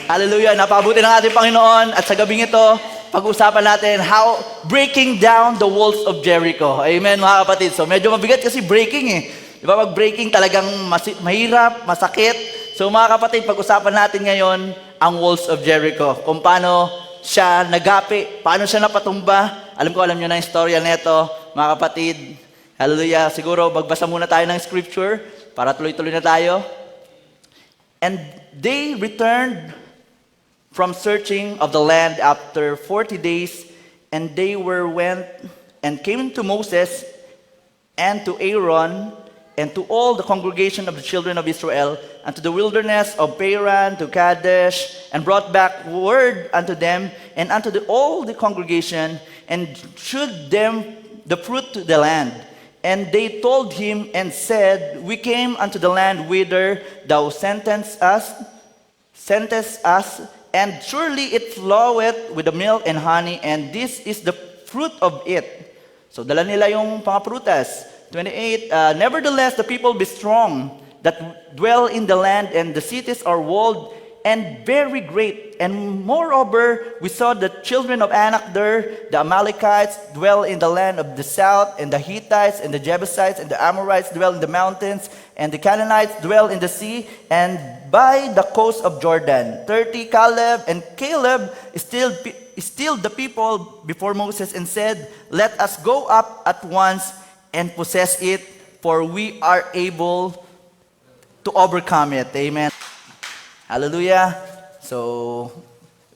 Hallelujah. Napabuti ng ating Panginoon. At sa gabing ito, pag-usapan natin how breaking down the walls of Jericho. Amen, mga kapatid. So medyo mabigat kasi breaking eh. Di ba, pag breaking talagang mahirap, masakit. So mga kapatid, pag-usapan natin ngayon ang walls of Jericho. Kung paano siya nagapi, paano siya napatumba. Alam nyo na yung storya nito, mga kapatid. Hallelujah. Siguro, magbasa muna tayo ng scripture para tuloy-tuloy na tayo. And they returned from searching of the land after 40 days, and they went and came to Moses and to Aaron and to all the congregation of the children of Israel and to the wilderness of Paran to Kadesh, and brought back word unto them and unto all the congregation, and shewed them the fruit to the land. And they told him and said, We came unto the land whither thou sentest us, and surely it floweth with the milk and honey, and this is the fruit of it. So dala nila yung mga prutas. 28, Nevertheless the people be strong that dwell in the land, and the cities are walled and very great. And moreover, we saw the children of Anak there, the Amalekites dwell in the land of the south, and the Hittites, and the Jebusites, and the Amorites dwell in the mountains, and the Canaanites dwell in the sea, and by the coast of Jordan. 30, Caleb stilled the people before Moses and said, Let us go up at once and possess it, for we are able to overcome it. Amen. Hallelujah. So,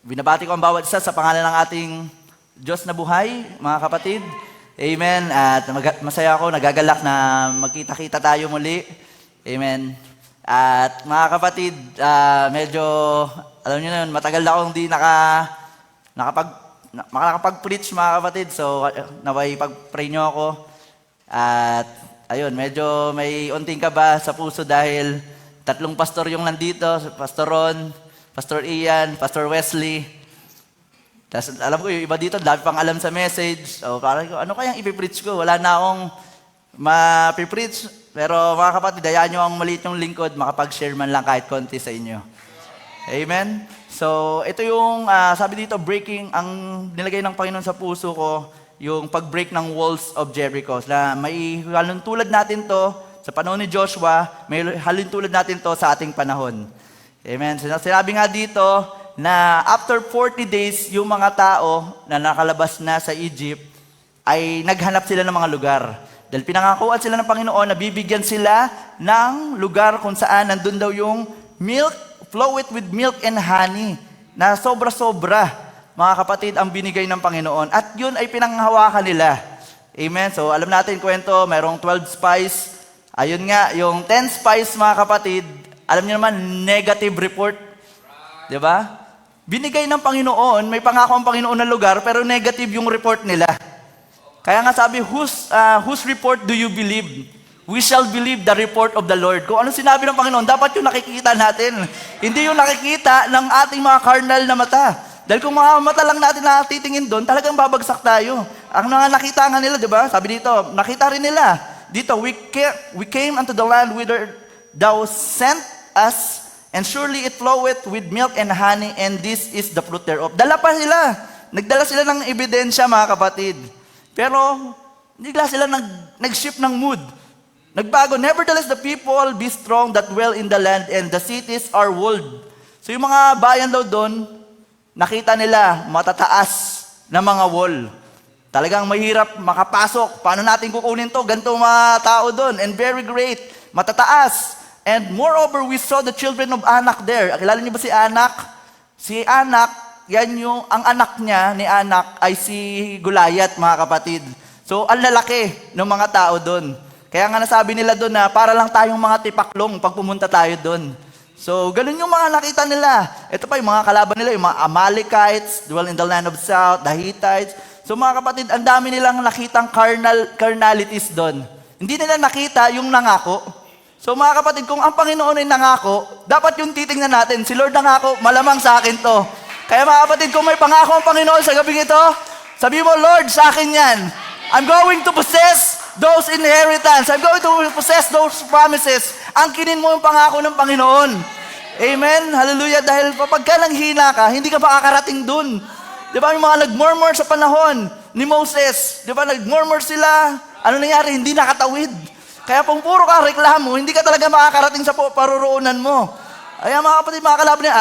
binabati ko ang bawat isa sa pangalan ng ating Diyos na buhay, mga kapatid. Amen. At masaya ako, nagagalak na magkita-kita tayo muli. Amen. At mga kapatid, medyo, alam niyo na yun, matagal na akong di nakapag-preach, mga kapatid. So, naway pag-pray niyo ako. At, ayun, medyo may unting kaba sa puso dahil 3 pastor yung nandito, Pastor Ron, Pastor Ian, Pastor Wesley. Tapos alam ko yung iba dito, dami pang alam sa message. So parang ano kayang ipipreach ko? Wala na akong mapipreach. Pero mga kapatid, hayaan nyo ang maliit yung lingkod, makapag-share man lang kahit konti sa inyo. Amen? So ito yung, sabi dito, breaking, ang nilagay ng Panginoon sa puso ko, yung pag-break ng walls of Jericho. Na may halintulad natin to sa panahon ni Joshua, may halintulad natin to sa ating panahon. Amen. Sinabi nga dito na after 40 days, yung mga tao na nakalabas na sa Egypt ay naghanap sila ng mga lugar. Dahil pinangakuan sila ng Panginoon na bibigyan sila ng lugar kung saan nandun daw yung milk, flow it with milk and honey, na sobra-sobra, mga kapatid, ang binigay ng Panginoon. At yun ay pinanghawakan nila. Amen. So alam natin kwento, mayroong 12 spies. Ayun nga, yung 10 spies, mga kapatid, alam niyo naman, negative report. Di ba? Binigay ng Panginoon, may pangako ang Panginoon na lugar, pero negative yung report nila. Kaya nga sabi, whose report do you believe? We shall believe the report of the Lord. Kung ano sinabi ng Panginoon, dapat yung nakikita natin. Hindi yung nakikita ng ating mga carnal na mata. Dahil kung mga mata lang natin natitingin doon, talagang babagsak tayo. Ang mga nakita nga nila, di ba? Sabi dito, nakita rin nila. Dito, we came unto the land whither thou sent us, and surely it floweth with milk and honey, and this is the fruit thereof. Dala pa sila. Nagdala sila ng ebidensya, mga kapatid. Pero, hindi sila nag-shift ng mood. Nagbago. Nevertheless, the people be strong that dwell in the land, and the cities are walled. So, yung mga bayan daw doon, nakita nila matataas na mga wall. Talagang mahirap makapasok. Paano natin kukunin to? Ganito mga tao doon. And very great. Matataas. And moreover, we saw the children of Anak there. Kilala niyo ba si Anak? Si Anak, yan yung, ang anak niya ni Anak ay si Goliath, mga kapatid. So, ang lalaki ng mga tao doon. Kaya nga nasabi nila doon na para lang tayong mga tipaklong pag pumunta tayo doon. So, ganun yung mga nakita nila. Ito pa yung mga kalaban nila, yung mga Amalekites, dwell in the land of south, the Hittites. So mga kapatid, ang dami nilang nakitang carnalities doon. Hindi nila nakita yung nangako. So mga kapatid, kung ang Panginoon ay nangako, dapat yung titingnan natin, si Lord nangako, malamang sa akin to. Kaya mga kapatid, kung may pangako ang Panginoon sa gabing ito, sabi mo, Lord, sa akin yan. I'm going to possess those inheritance. I'm going to possess those promises. Angkinin mo yung pangako ng Panginoon. Amen? Hallelujah. Dahil kapag ka nanghina ka, hindi ka makakarating dun. Di ba, yung mga nag-murmur sa panahon ni Moses, di ba, nag-murmur sila, ano nangyari? Hindi nakatawid. Kaya kung puro ka reklamo, hindi ka talaga makakarating sa paruroonan mo. Ayan mga kapatid, mga kalaban niya,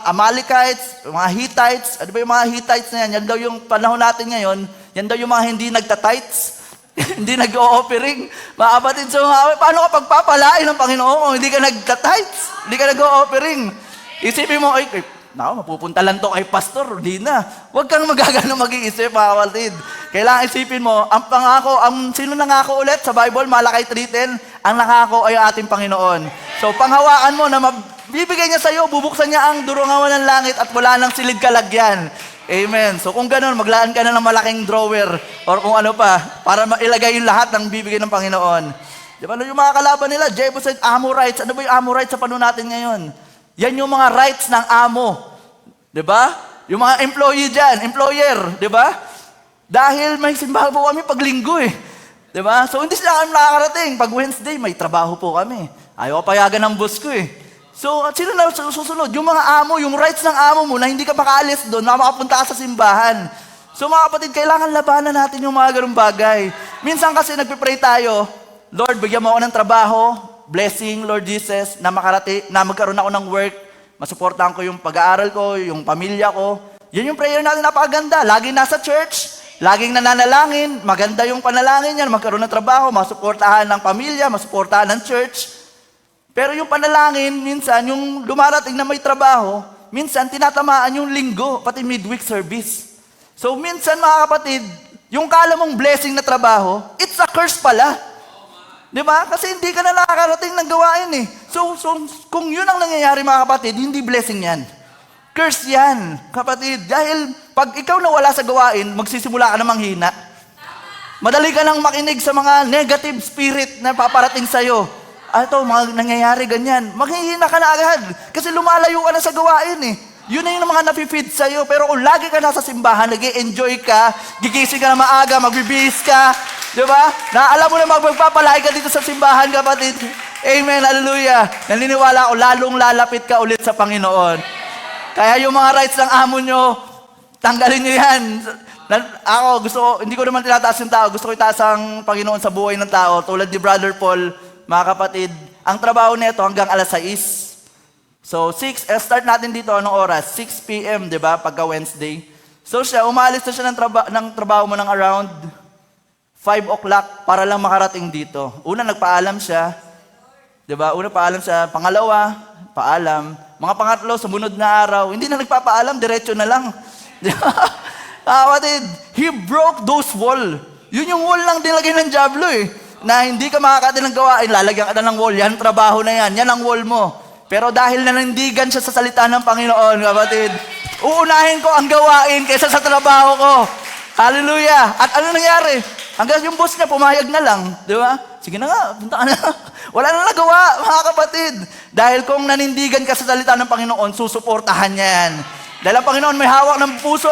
Amalekites, mga Hittites, ano ba yung mga Hittites na yan? Yan daw yung panahon natin ngayon, yan daw yung mga hindi nagtatites, hindi nag-o-offering. Mga kapatid, so paano ka pagpapalain ng Panginoon kung hindi ka nagtatites, hindi ka nag-o-offering? Isipin mo, ay, mapupunta lang to kay pastor, hindi na. Huwag kang magagano mag-iisip, mga kapatid. Kailangan isipin mo, ang pangako, sino nangako ulit sa Bible, Malakay 3:10, ang nakako ay ating Panginoon. So, panghawakan mo na bibigay niya sa'yo, bubuksan niya ang durungawan ng langit at wala nang silid kalagyan. Amen. So, kung ganun, maglaan ka na ng malaking drawer or kung ano pa, para mailagay yung lahat ng bibigay ng Panginoon. Di ba, yung mga kalaban nila, Jebusite, Amorites, ano ba yung Amorites sa panahon natin ngayon? Yan yung mga rights ng amo. Di ba? Yung mga employee dyan, employer, di ba? Dahil may simbahan po kami pag linggo eh. Di ba? So, hindi sila kami nakakarating. Pag Wednesday, may trabaho po kami. Ayaw payagan ng boss ko eh. So, sino na susunod? Yung mga amo, yung rights ng amo mo na hindi ka makaalis doon, na makapunta ka sa simbahan. So, mga kapatid, kailangan labanan natin yung mga ganung bagay. Minsan kasi nagpipray tayo, Lord, bigyan mo ako ng trabaho, blessing, Lord Jesus, na magkaroon ako ng work, masuportahan ko yung pag-aaral ko, yung pamilya ko. Yan yung prayer natin, napakaganda. Laging nasa church, laging nananalangin, maganda yung panalangin yan, magkaroon ng trabaho, masuportahan ng pamilya, masuportahan ng church. Pero yung panalangin, minsan, yung dumarating na may trabaho, minsan tinatamaan yung linggo, pati midweek service. So minsan mga kapatid, yung kala mong blessing na trabaho, it's a curse pala. Di ba? Kasi hindi ka na nakakarating ng gawain eh. So kung yun ang nangyayari mga kapatid, hindi blessing yan. Curse yan, kapatid. Dahil pag ikaw nawala sa gawain, magsisimula ka na manghina. Madali ka nang makinig sa mga negative spirit na paparating sa'yo. Ito, mga nangyayari ganyan. Maghihina ka na agad. Kasi lumalayo ka na sa gawain eh. Yun na yung mga napifeed sa'yo. Pero kung lagi ka nasa simbahan, nag-i-enjoy ka, gigising ka na maaga, magbibihis ka, di ba? Na alam mo na magpapalay ka dito sa simbahan, kapatid. Amen, hallelujah. Naniniwala ako, lalong lalapit ka ulit sa Panginoon. Kaya yung mga rights ng amo nyo, tanggalin nyo yan. Hindi ko naman tinataas yung tao. Gusto ko itaas ang Panginoon sa buhay ng tao. Tulad ni Brother Paul, mga kapatid, ang trabaho nito hanggang alas 6. So, start natin dito, anong oras? 6 p.m., di ba? Pagka Wednesday. So, umalis na siya ng trabaho mo ng around 5 o'clock para lang makarating dito. Una, nagpaalam siya. Di ba? Una, paalam siya. Pangalawa, paalam. Mga pangatlo, sumunod na araw, hindi na nagpapaalam, diretso na lang. Di ba? Kapatid, he broke those wall. Yun yung wall lang nilagay ng Diablo eh. Na hindi ka makakati ng gawain, lalagyan ka na ng wall, yan, trabaho na yan ang wall mo. Pero dahil nanindigan siya sa salita ng Panginoon, kapatid, uunahin ko ang gawain kaysa sa trabaho ko. Hallelujah! At ano nangyari? Hanggang yung boss niya, pumayag na lang. Di ba? Sige na nga, punta ka na. Wala na nagawa, mga kapatid. Dahil kung nanindigan ka sa salita ng Panginoon, susuportahan niya yan. Dahil ang Panginoon may hawak ng puso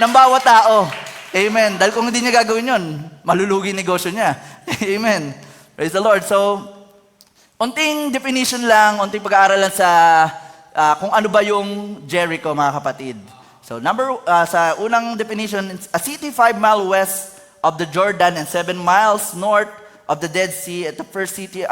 ng bawat tao. Amen. Dahil kung hindi niya gagawin yun, malulugi negosyo niya. Amen. Praise the Lord. So, unting definition lang, unting pag-aaralan sa kung ano ba yung Jericho, mga kapatid. So, sa unang definition, a city 5 miles west of the Jordan and 7 miles north of the Dead Sea, at the first city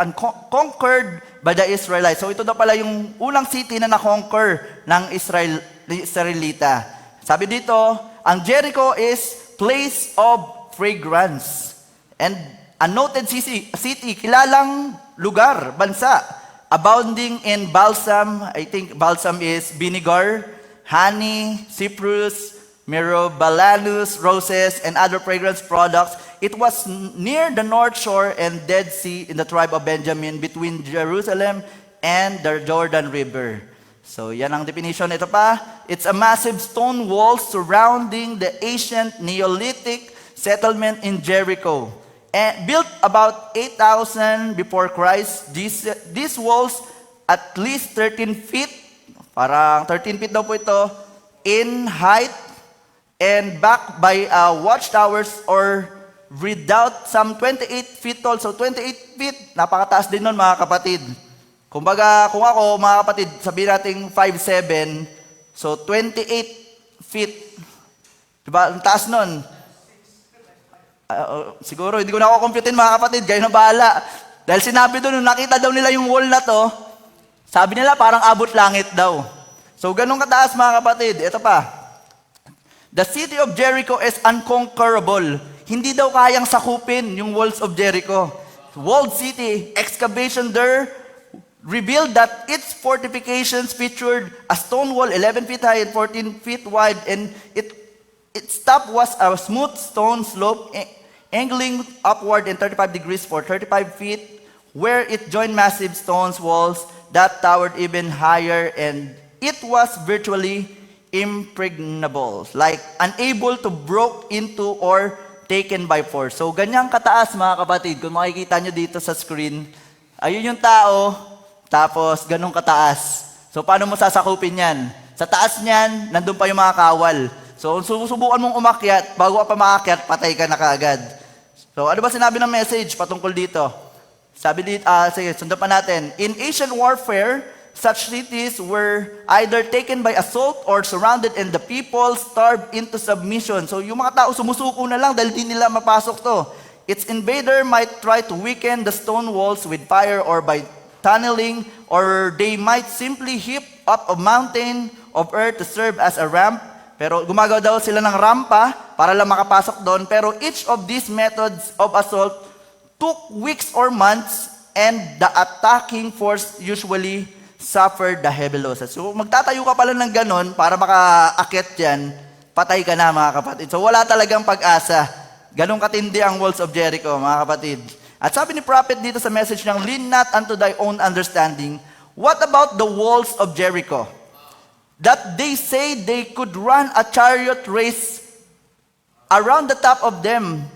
conquered by the Israelites. So, ito daw pala yung unang city na na-conquer ng Israelita. Sabi dito, ang Jericho is place of fragrance. And a noted city, kilalang lugar, bansa, abounding in balsam. I think balsam is vinegar, honey, cypress, myrobalanus, roses, and other fragrance products. It was near the north shore and Dead Sea in the tribe of Benjamin, between Jerusalem and the Jordan River. So, yan ang definition. Ito pa, it's a massive stone wall surrounding the ancient Neolithic settlement in Jericho. And built about 8,000 before Christ, these walls at least 13 feet, parang 13 feet daw po ito, in height, and backed by watchtowers or redoubt, some 28 feet tall. So 28 feet, napakataas din nun mga kapatid. Kumbaga, kung ako, mga kapatid, sabihin natin 5'7", so 28 feet. Diba? Ang taas nun. Siguro, hindi ko na ako computein mga kapatid, kayo na bahala. Dahil sinabi doon, nung nakita daw nila yung wall na to, sabi nila parang abot langit daw. So, ganun kataas mga kapatid. Ito pa. The city of Jericho is unconquerable. Hindi daw kayang sakupin yung walls of Jericho. Walled city, excavation there revealed that its fortifications featured a stone wall 11 feet high and 14 feet wide, and its top was a smooth stone slope angling upward in 35 degrees for 35 feet, where it joined massive stone walls that towered even higher, and it was virtually impregnable, like unable to broke into or taken by force. So, ganyang kataas mga kapatid. Kung makikita nyo dito sa screen, ayun yung tao, tapos ganun kataas. So, paano mo sasakupin yan? Sa taas niyan, nandun pa yung mga kawal. So, susubukan mong umakyat, bago ka pa makakyat, patay ka na kaagad. So, ano ba sinabi ng message patungkol dito? Sabi dito, sige, sundan pa natin. In ancient warfare, such cities were either taken by assault or surrounded, and the people starved into submission. So, yung mga tao sumusuko na lang dahil di nila mapasok to. Its invader might try to weaken the stone walls with fire or by tunneling, or they might simply heap up a mountain of earth to serve as a ramp. Pero gumagawa daw sila ng rampa para lang makapasok doon. Pero each of these methods of assault took weeks or months, and the attacking force usually suffered the heavy losses. So magtatayo ka pala ng ganon para makaakit yan, patay ka na mga kapatid. So wala talagang pag-asa. Ganun katindi ang walls of Jericho mga kapatid. At sabi ni prophet dito sa message niyang, lean not unto thy own understanding. What about the walls of Jericho? That they say they could run a chariot race around the top of them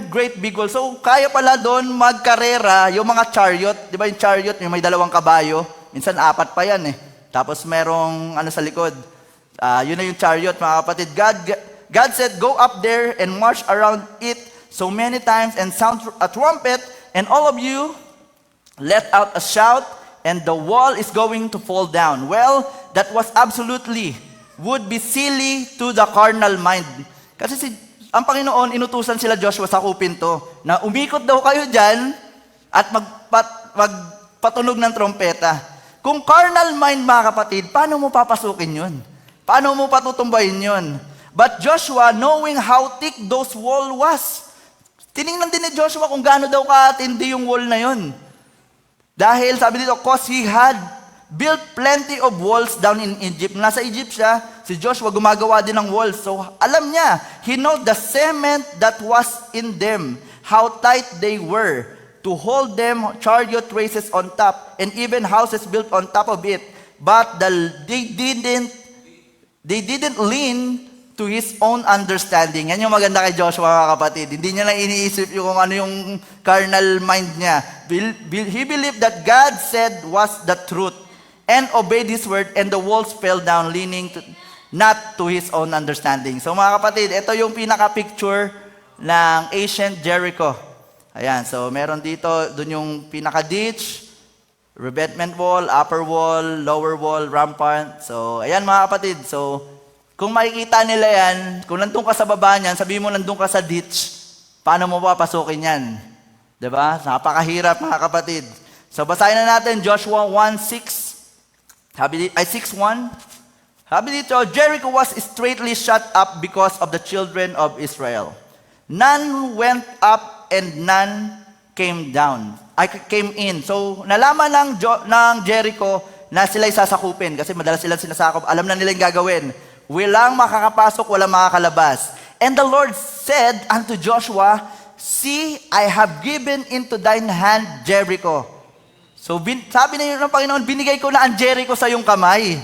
great big walls. So kaya pala doon magkarera yung mga chariot. Di ba yung chariot, yung may 2 kabayo? Minsan 4 pa yan eh. Tapos merong ano sa likod. Yun na yung chariot mga kapatid. God said, go up there and march around it so many times and sound a trumpet, and all of you let out a shout, and the wall is going to fall down. Well, that was absolutely, would be silly to the carnal mind. Kasi ang Panginoon, inutusan sila Joshua sa kupin to, na umikot daw kayo dyan at magpatunog ng trompeta. Kung carnal mind mga kapatid, paano mo papasukin yun? Paano mo patutumbayin yun? But Joshua, knowing how thick those wall was, tiningnan din ni Joshua kung gaano daw katindi yung wall na yun. Dahil sabi dito, cause he had built plenty of walls down in Egypt. Nasa Egypt siya, si Joshua gumagawa din ng walls. So alam niya, he know the cement that was in them, how tight they were, to hold them chariot races on top, and even houses built on top of it. But they didn't lean to his own understanding. Yan yung maganda kay Joshua mga kapatid. Hindi niya na iniisip yung kung ano yung carnal mind niya. He believed that God said was the truth and obeyed his word, and the walls fell down leaning not to his own understanding. So mga kapatid, ito yung pinaka-picture ng ancient Jericho. Ayan, so meron dito, dun yung pinaka-ditch, revetment wall, upper wall, lower wall, rampart. So ayan mga kapatid, so kung makikita nila yan, kung nandun ka sa baba niyan, sabihin mo nandun ka sa ditch, paano mo papasukin yan? Diba? Napakahirap mga kapatid. So basahin na natin Joshua 1:6. 6:1. Sabi dito, Jericho was straightly shut up because of the children of Israel. None went up and none came in. So nalaman ng Jericho na sila'y sasakupin kasi madalas silang sinasakop. Alam na nila yung gagawin. Walang makakapasok, walang makakalabas. And the Lord said unto Joshua, see, I have given into thine hand Jericho. So sabi na yun ng Panginoon, binigay ko na ang Jericho sa iyong kamay.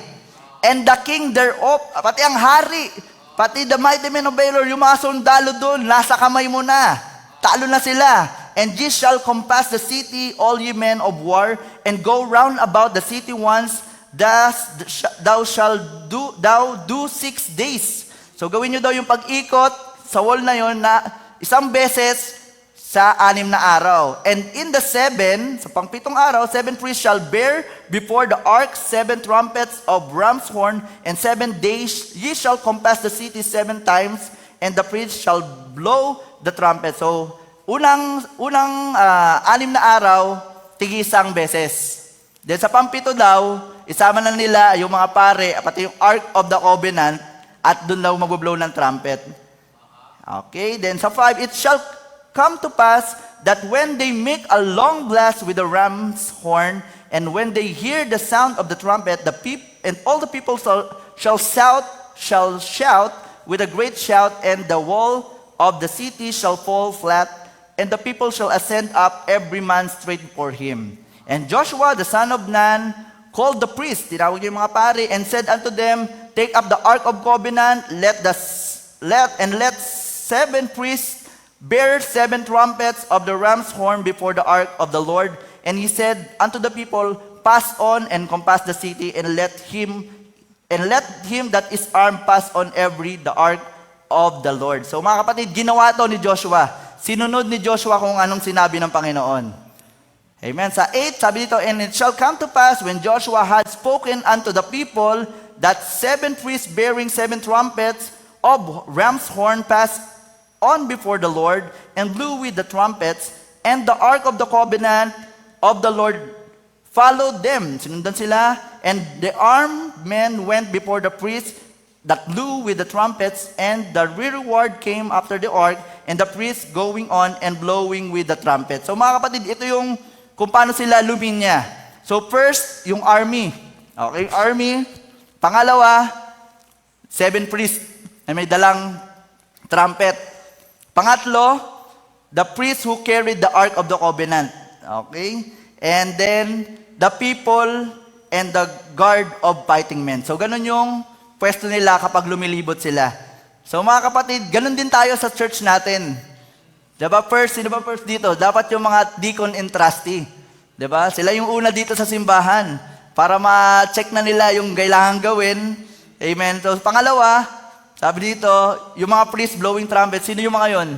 And the king thereof, pati ang hari, pati the mighty men of valor, yung mga sundalo doon, nasa kamay mo na. Talo na sila. And ye shall compass the city, all ye men of war, and go round about the city once. Thou shalt do 6 days. So gawin nyo daw yung pag-ikot sa wall na yon na isang beses, sa 6 na araw. And in the 7, sa pang-7 araw, 7 priests shall bear before the ark 7 trumpets of ram's horn, and 7 days ye shall compass the city 7 times, and the priests shall blow the trumpet. So, unang 6 na araw, tig-isang beses. Then sa pang-7 daw, isama na nila yung mga pare, pati yung Ark of the Covenant, at doon daw mag-blow ng trumpet. Okay, then sa 5, it shall come to pass that when they make a long blast with the ram's horn, and when they hear the sound of the trumpet, and all the people shall shout with a great shout, and the wall of the city shall fall flat, and the people shall ascend up every man straight for him. And Joshua the son of Nun called the priests, tinawag yung mga pare, and said unto them, take up the ark of covenant, let 7 priests bear 7 trumpets of the ram's horn before the ark of the Lord. And he said unto the people, pass on and compass the city, and let him that is armed pass on the ark of the Lord. So mga kapatid, ginawa to ni Joshua. Sinunod ni Joshua kung anong sinabi ng Panginoon. Amen. Sa 8, sabi dito, and it shall come to pass when Joshua had spoken unto the people that 7 priests bearing 7 trumpets of ram's horn passed on before the Lord, and blew with the trumpets, and the ark of the covenant of the Lord followed them. Sinundan sila, and the armed men went before the priests that blew with the trumpets, and the rearward came after the ark, and the priests going on and blowing with the trumpet. So mga kapatid, ito yung kung paano sila luminya. So first, yung army. Okay, army. Pangalawa, 7 priests na may dalang trumpet. Pangatlo, the priests who carried the Ark of the Covenant. Okay? And then, the people and the guard of fighting men. So, ganun yung pwesto nila kapag lumilibot sila. So, mga kapatid, ganun din tayo sa church natin. Diba first, sino ba first dito? Dapat yung mga deacon and trustee. Diba? Sila yung una dito sa simbahan para ma-check na nila yung kailangan gawin. Amen. So, pangalawa, sabi dito, yung mga priests blowing trumpet, sino yung mga yon?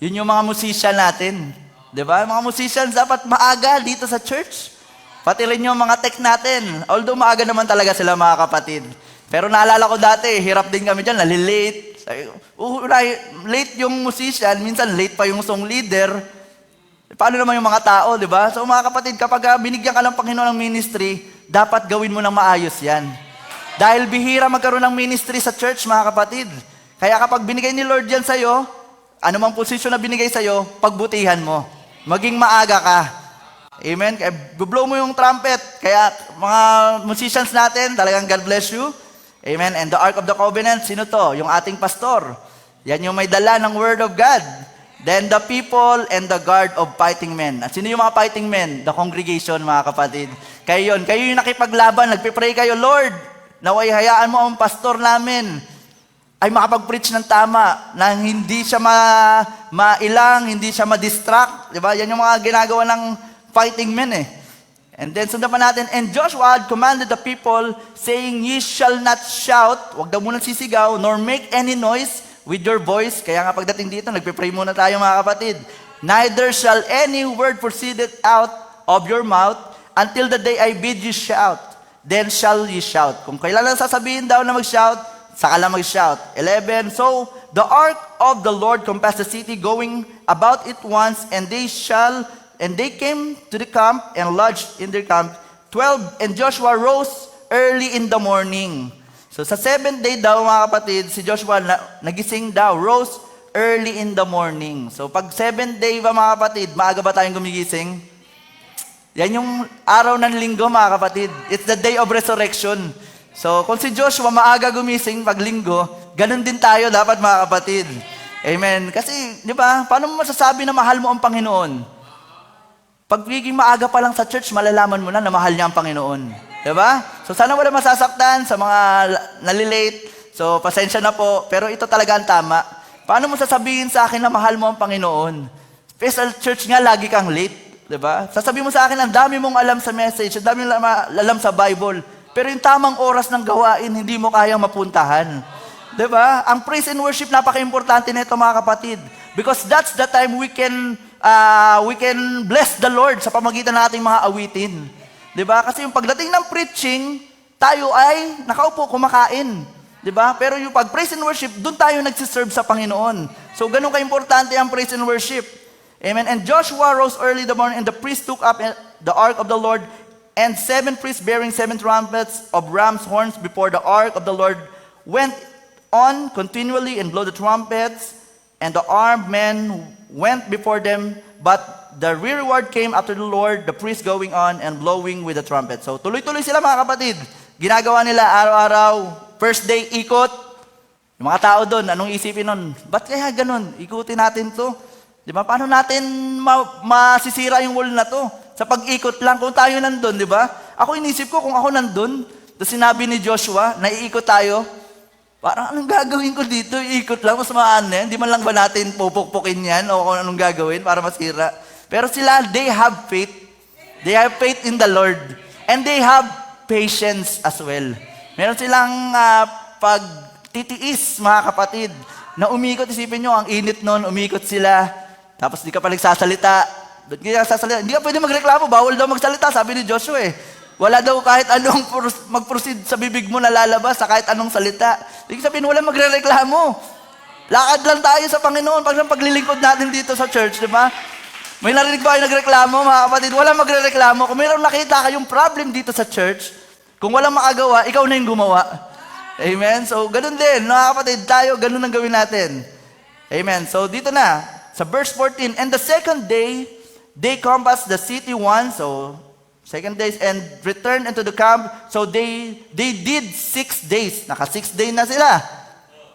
Yun yung mga musician natin. Diba? Mga musicians dapat maaga dito sa church. Pati rin yung mga tech natin. Although maaga naman talaga sila mga kapatid. Pero naalala ko dati, hirap din kami dyan, nalilate. Late yung musician, minsan late pa yung song leader. Paano naman yung mga tao, diba? So mga kapatid, kapag binigyan ka ng Panginoon ng ministry, dapat gawin mo ng maayos yan. Dahil bihira magkaroon ng ministry sa church, mga kapatid. Kaya kapag binigay ni Lord yan sa'yo, anumang posisyon na binigay sa'yo, pagbutihan mo. Maging maaga ka. Amen? Kaya blow mo yung trumpet. Kaya mga musicians natin, talagang God bless you. Amen? And the Ark of the Covenant, sino to? Yung ating pastor. Yan yung may dala ng Word of God. Then the people and the guard of fighting men. At sino yung mga fighting men? The congregation, mga kapatid. Kayo yung nakipaglaban, nagpipray kayo, Lord, naway hayaan mo ang pastor namin ay makapag-preach ng tama, na hindi siya mailang, hindi siya ma-distract. Diba? Yan yung mga ginagawa ng fighting men eh. And then sundan pa natin, and Joshua had commanded the people, saying, ye shall not shout, wag daw munang sisigaw, nor make any noise with your voice. Kaya nga pagdating dito, nagpipray muna tayo mga kapatid. Neither shall any word proceed out of your mouth until the day I bid you shout. Then shall ye shout. Kung kailan lang sasabihin daw na mag-shout, saka lang mag-shout. 11, so the ark of the Lord compassed the city, going about it once, and they came to the camp and lodged in their camp. 12, and Joshua rose early in the morning. So sa 7th day daw mga kapatid, si Joshua nagising daw, rose early in the morning. So pag 7th day ba mga kapatid, maaga ba tayong gumigising? Yan yung araw ng linggo mga kapatid. It's the day of resurrection. So kung si Joshua maaga gumising pag linggo, ganun din tayo dapat mga kapatid. Amen. Kasi, di ba, paano mo masasabi na mahal mo ang Panginoon? Pag pagiging maaga pa lang sa church, malalaman mo na mahal niya ang Panginoon. Di ba? So sana wala masasaktan sa mga nalilate. So pasensya na po, pero ito talaga ang tama. Paano mo sasabihin sa akin na mahal mo ang Panginoon? Sa church nga, lagi kang late. Diba? Sasabihin mo sa akin, ang dami mong alam sa message, ang dami mong alam sa Bible, pero yung tamang oras ng gawain, hindi mo kayang mapuntahan. Diba? Ang praise and worship, napaka-importante nito mga kapatid. Because that's the time we can we can bless the Lord sa pamagitan ng ating mga awitin. 'Di ba? Kasi yung pagdating ng preaching, tayo ay nakaupo kumakain. 'Di ba? Pero yung pag praise and worship, doon tayo nagsiserve sa Panginoon. So ganun ka-importante ang praise and worship. Amen. And Joshua rose early in the morning, and the priest took up the ark of the Lord, and 7 priests bearing 7 trumpets of ram's horns before the ark of the Lord went on continually and blow the trumpets, and the armed men went before them, but the reward came after the Lord, the priest going on and blowing with the trumpet. So tuloy-tuloy sila mga kapatid. Ginagawa nila araw-araw, first day ikot. Yung mga tao doon, anong isipin nun? Ba't kaya ganun? Ikutin natin to. Di ba? Paano natin masisira yung wall na to? Sa pag-ikot lang, kung tayo nandun, di ba? Ako inisip ko, kung ako nandun, tapos sinabi ni Joshua, na iikot tayo, parang anong gagawin ko dito? Iikot lang, mas maaan yan. Di man lang ba natin pupukpukin yan o kung anong gagawin para masira? Pero sila, they have faith. They have faith in the Lord. And they have patience as well. Meron silang pagtitiis, mga kapatid, na umikot. Isipin nyo, ang init nun, umikot sila. Tapos di ka pa nagsasalita. Hindi ka pwede magreklamo. Bawal daw magsalita, sabi ni Joshua eh. Wala daw kahit anong mag-proceed sa bibig mo na lalabas sa kahit anong salita. Ibig sabihin, wala magre-reklamo. Lakad lang tayo sa Panginoon pag paglilingkod natin dito sa church, di ba? May narinig ba kayo nagreklamo, mga kapatid? Wala magre-reklamo. Kung mayroong nakita kayong problem dito sa church, kung walang makagawa, ikaw na yung gumawa. Amen? So, ganun din, mga kapatid, tayo, ganun ang gawin natin. Amen? So, dito na, sa verse 14, and the second day, they compassed the city once, so, second days, and returned into the camp. So they did 6 days. Naka 6 days na sila.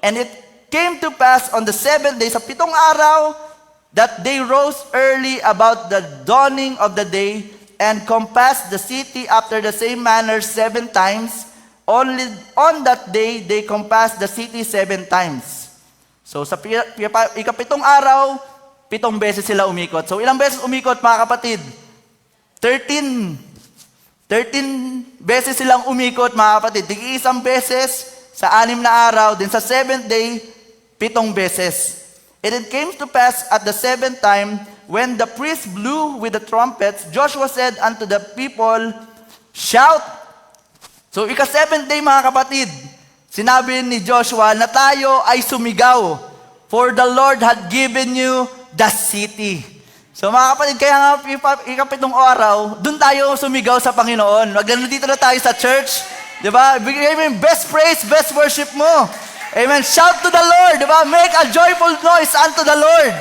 And it came to pass on the 7th day, sa 7 araw, that they rose early about the dawning of the day, and compassed the city after the same manner 7 times. Only on that day, they compassed the city 7 times. So sa ikapitong araw, 7 beses sila umikot. So ilang beses umikot, mga kapatid? 13 beses silang umikot, mga kapatid. Tig-isang beses sa 6 na araw. Then sa 7th day, 7 beses. And it came to pass at the 7th time, when the priest blew with the trumpets, Joshua said unto the people, shout. So ika-7th day, mga kapatid, sinabi ni Joshua na tayo ay sumigaw, for the Lord had given you the city. So mga kapatid, kaya nga ikapitong araw, dun tayo sumigaw sa Panginoon. Nandito na tayo sa church. Diba? Bigay mo yung best praise, best worship mo. Amen. Shout to the Lord. Diba? Make a joyful noise unto the Lord.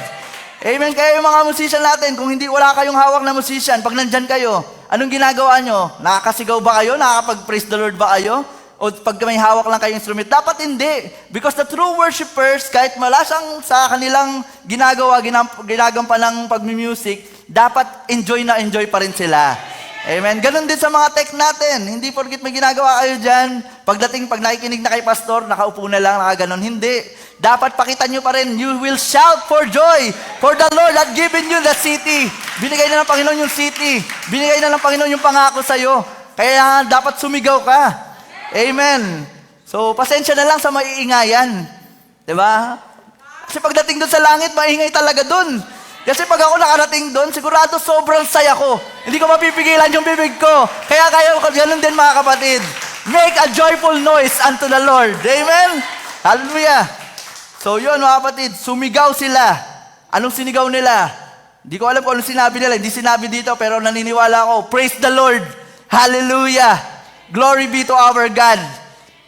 Amen. Kaya yung mga musician natin, kung hindi wala kayong hawak na musician, pag nandyan kayo, anong ginagawa nyo? Nakakasigaw ba kayo? Nakakapag-praise the Lord ba kayo? O pag may hawak lang kayong instrument? Dapat hindi. Because the true worshipers, kahit malasang sa kanilang ginagampan ng pag-music, dapat enjoy na enjoy pa rin sila. Amen. Ganon din sa mga tech natin. Hindi porkit may ginagawa kayo dyan, pag nakikinig na kay pastor, nakaupo na lang, nakaganon. Hindi. Dapat pakita nyo pa rin, you will shout for joy, for the Lord had given you the city. Binigay na ng Panginoon yung city. Binigay na ng Panginoon yung pangako sa'yo. Kaya dapat sumigaw ka. Amen. So, pasensya na lang sa maiingayan. Diba? Kasi pagdating doon sa langit, maingay talaga doon. Kasi pag ako nakarating doon, sigurado sobrang saya ko. Hindi ko mapipigilan yung bibig ko. Kaya ganun din, mga kapatid. Make a joyful noise unto the Lord. Amen? Hallelujah. So yun, mga kapatid, sumigaw sila. Anong sinigaw nila? Hindi ko alam kung anong sinabi nila. Hindi sinabi dito, pero naniniwala ako. Praise the Lord. Hallelujah. Glory be to our God.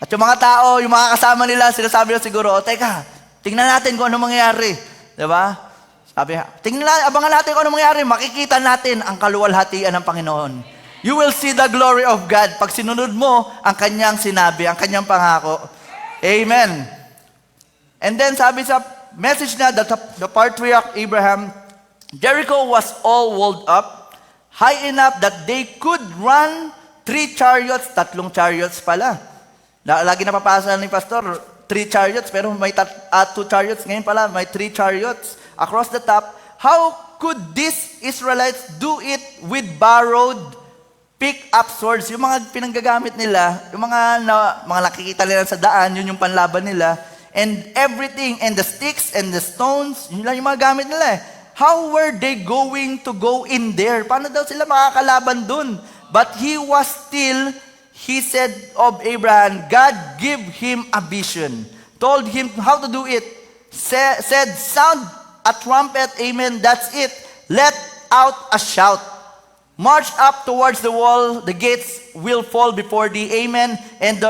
At yung mga tao, yung mga kasama nila, sinasabi nila siguro, teka, tingnan natin kung ano mangyayari. Diba? Sabi, abangan natin kung ano mangyayari. Makikita natin ang kaluwalhatian ng Panginoon. You will see the glory of God pag sinunod mo ang kanyang sinabi, ang kanyang pangako. Amen. And then sabi sa message na the patriarch Abraham, Jericho was all walled up, high enough that they could run 3 chariots, 3 chariots pala. Lagi napapasa ni pastor, 3 chariots, pero may 2 chariots. Ngayon pala, may 3 chariots across the top. How could these Israelites do it with borrowed pick-up swords? Yung mga pinanggagamit nila, yung mga nakikita nila sa daan, yun yung panlaban nila. And everything, and the sticks, and the stones, yun lang yung mga gamit nila eh. How were they going to go in there? Paano daw sila makakalaban dun? But he said of Abraham, God gave him a vision, told him how to do it, said, sound a trumpet, amen, that's it. Let out a shout. March up towards the wall, the gates will fall before thee, amen. And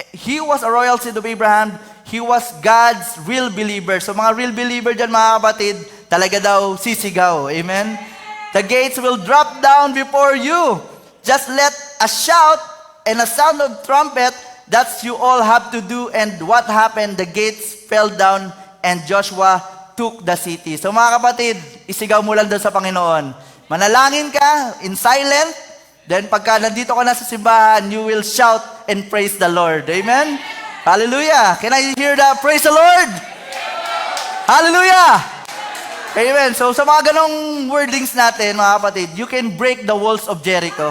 he was a royal seed of Abraham, he was God's real believer. So mga real believer dyan mga kapatid, talaga daw sisigaw, amen. The gates will drop down before you. Just let a shout and a sound of trumpet, that's you all have to do. And what happened? The gates fell down and Joshua took the city. So mga kapatid, isigaw mo lang doon sa Panginoon. Manalangin ka in silent, then pagka nandito ka na sa simbahan, you will shout and praise the Lord. Amen? Hallelujah! Can I hear the praise the Lord? Hallelujah! Amen. So sa mga ganong wordings natin, mga kapatid, you can break the walls of Jericho.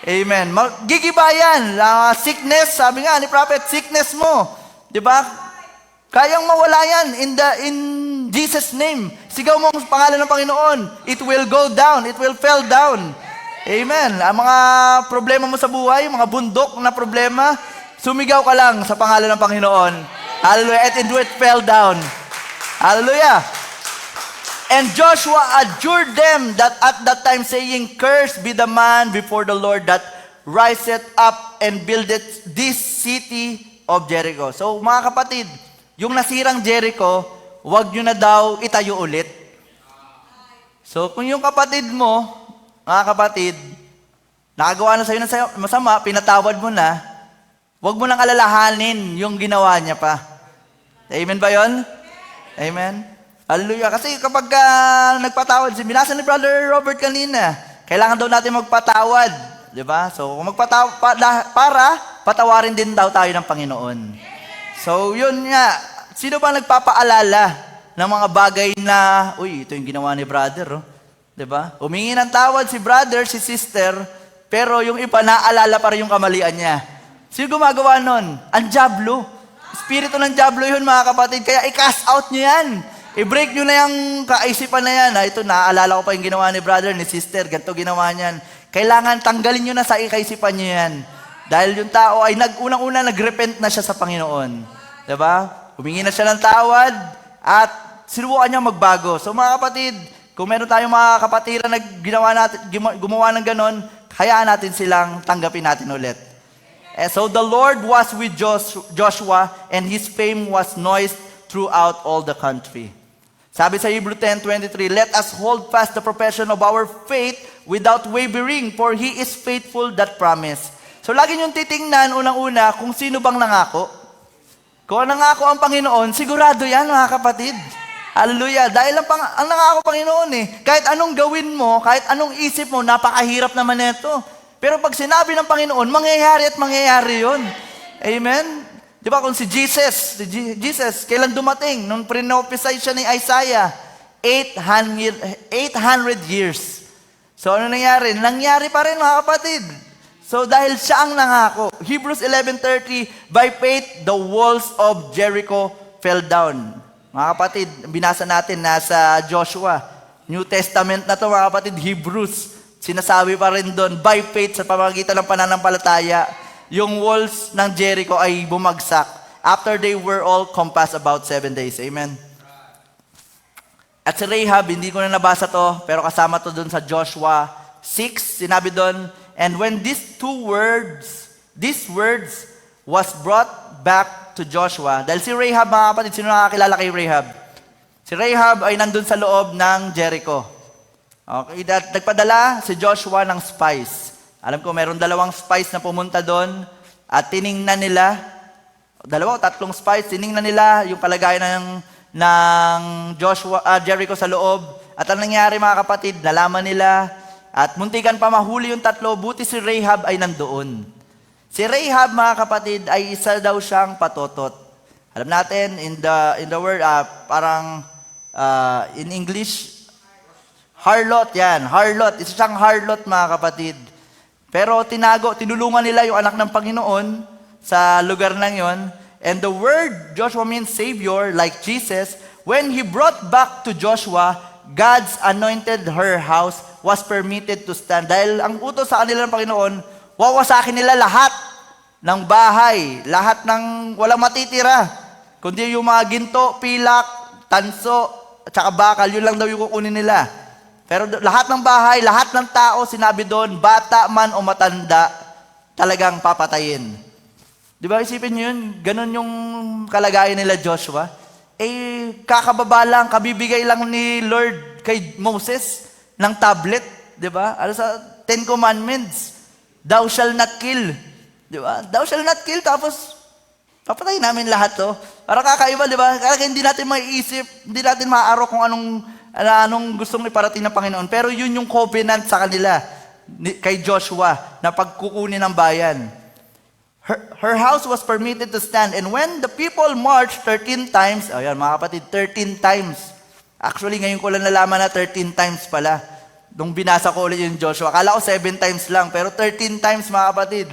Amen. Gigiba yan. Sickness, sabi nga ni Prophet, sickness mo. Diba? Kayang mawala yan in Jesus' name. Sigaw mo ang pangalan ng Panginoon. It will go down. It will fall down. Amen. Ang mga problema mo sa buhay, mga bundok na problema, sumigaw ka lang sa pangalan ng Panginoon. Hallelujah. And it fell down. Hallelujah. And Joshua adjured them that at that time, saying, cursed be the man before the Lord that riseth up and buildeth this city of Jericho. So mga kapatid, yung nasirang Jericho, wag nyo na daw itayo ulit. So kung yung kapatid mo, mga kapatid, nakagawa na sa'yo ng masama, pinatawad mo na, wag mo nang alalahanin yung ginawa niya pa. Amen ba yun? Amen? Hallelujah. Kasi kapag nagpatawad, binasa ni Brother Robert kanina, kailangan daw natin magpatawad. Diba? So, kung para patawarin din daw tayo ng Panginoon. So, yun nga. Sino ba nagpapaalala ng mga bagay na, uy, ito yung ginawa ni Brother, oh. Diba? Humingi ng tawad si Brother, si Sister, pero yung iba, naaalala pa rin yung kamalian niya. Sino gumagawa nun? Ang diablo. Espiritu ng diablo yun, mga kapatid. Kaya i-cast out nyo yan. I-break nyo na yung kaisipan na yan. Ito, naaalala ko pa yung ginawa ni Brother, ni Sister. Ganito ginawa niyan. Kailangan tanggalin nyo na sa kaisipan nyo yan. Dahil yung tao ay unang-una nag-repent na siya sa Panginoon. Diba? Humingi na siya ng tawad at sinubukan niya magbago. So mga kapatid, kung meron tayong mga kapatiran na gumawa ng ganon, hayaan natin silang tanggapin natin ulit. So the Lord was with Joshua and his fame was noised throughout all the country. Sabi sa Hebrew 10:23, let us hold fast the profession of our faith without wavering, for He is faithful that promise. So lagi niyong titingnan, unang-una, kung sino bang nangako. Kung nangako ang Panginoon, sigurado yan, mga kapatid. Hallelujah. Dahil ang nangako Panginoon kahit anong gawin mo, kahit anong isip mo, napakahirap naman nito. Pero pag sinabi ng Panginoon, mangyayari at mangyayari yun. Amen? Di ba kung si Jesus, kailan dumating? Nung pre-prophesy siya ni Isaiah, 800 years. So ano nangyari? Nangyari pa rin, mga kapatid. So dahil siya ang nangako. Hebrews 11:30, by faith, the walls of Jericho fell down. Mga kapatid, binasa natin nasa Joshua. New Testament na to, mga kapatid, Hebrews. Sinasabi pa rin doon, by faith, sa pamamagitan ng pananampalataya, yung walls ng Jericho ay bumagsak after they were all compassed about 7 days. Amen? At si Rahab, hindi ko na nabasa to, pero kasama to doon sa Joshua 6, sinabi doon, and when these words was brought back to Joshua, dahil si Rahab, mga kapatid, sino nakakilala kay Rahab? Si Rahab ay nandun sa loob ng Jericho. Okay, nagpadala si Joshua ng spies. Alam ko, meron 2 spies na pumunta doon at tiningnan nila, 2 o 3 spies, tiningnan nila yung kalagayan ng Jericho sa loob. At ang nangyari, mga kapatid, nalaman nila at muntikan pa mahuli yung 3, buti si Rahab ay nandoon. Si Rahab, mga kapatid, ay isa daw siyang patotot. Alam natin, in the word, in English, harlot yan, harlot. Isa siyang harlot, mga kapatid. Pero tinulungan nila yung anak ng Panginoon sa lugar na yon. And the word Joshua means Savior, like Jesus. When he brought back to Joshua, God's anointed her house was permitted to stand. Dahil ang utos sa kanila ng Panginoon, wawasakin nila lahat ng bahay, lahat ng walang matitira, kundi yung mga ginto, pilak, tanso, at saka bakal, yun lang daw yung kukunin nila. Pero lahat ng bahay, lahat ng tao, sinabi doon, bata man o matanda, talagang papatayin. Di ba, isipin nyo yun, ganun yung kalagayan nila Joshua. Kakababa lang, kabibigay lang ni Lord kay Moses ng tablet, di ba? Ano sa Ten Commandments? Thou shall not kill. Di ba? Thou shall not kill, tapos papatayin namin lahat to. Parang kakaiba, di ba? Kaya hindi natin maiisip, hindi natin maaaro kung anong gustong iparating ng Panginoon. Pero yun yung covenant sa kanila, kay Joshua, na pagkukunin ng bayan. Her house was permitted to stand. And when the people marched 13 times, ayan mga kapatid, 13 times. Actually, ngayon ko lang nalaman na 13 times pala. Nung binasa ko ulit yung Joshua. Akala ko 7 times lang, pero 13 times mga kapatid.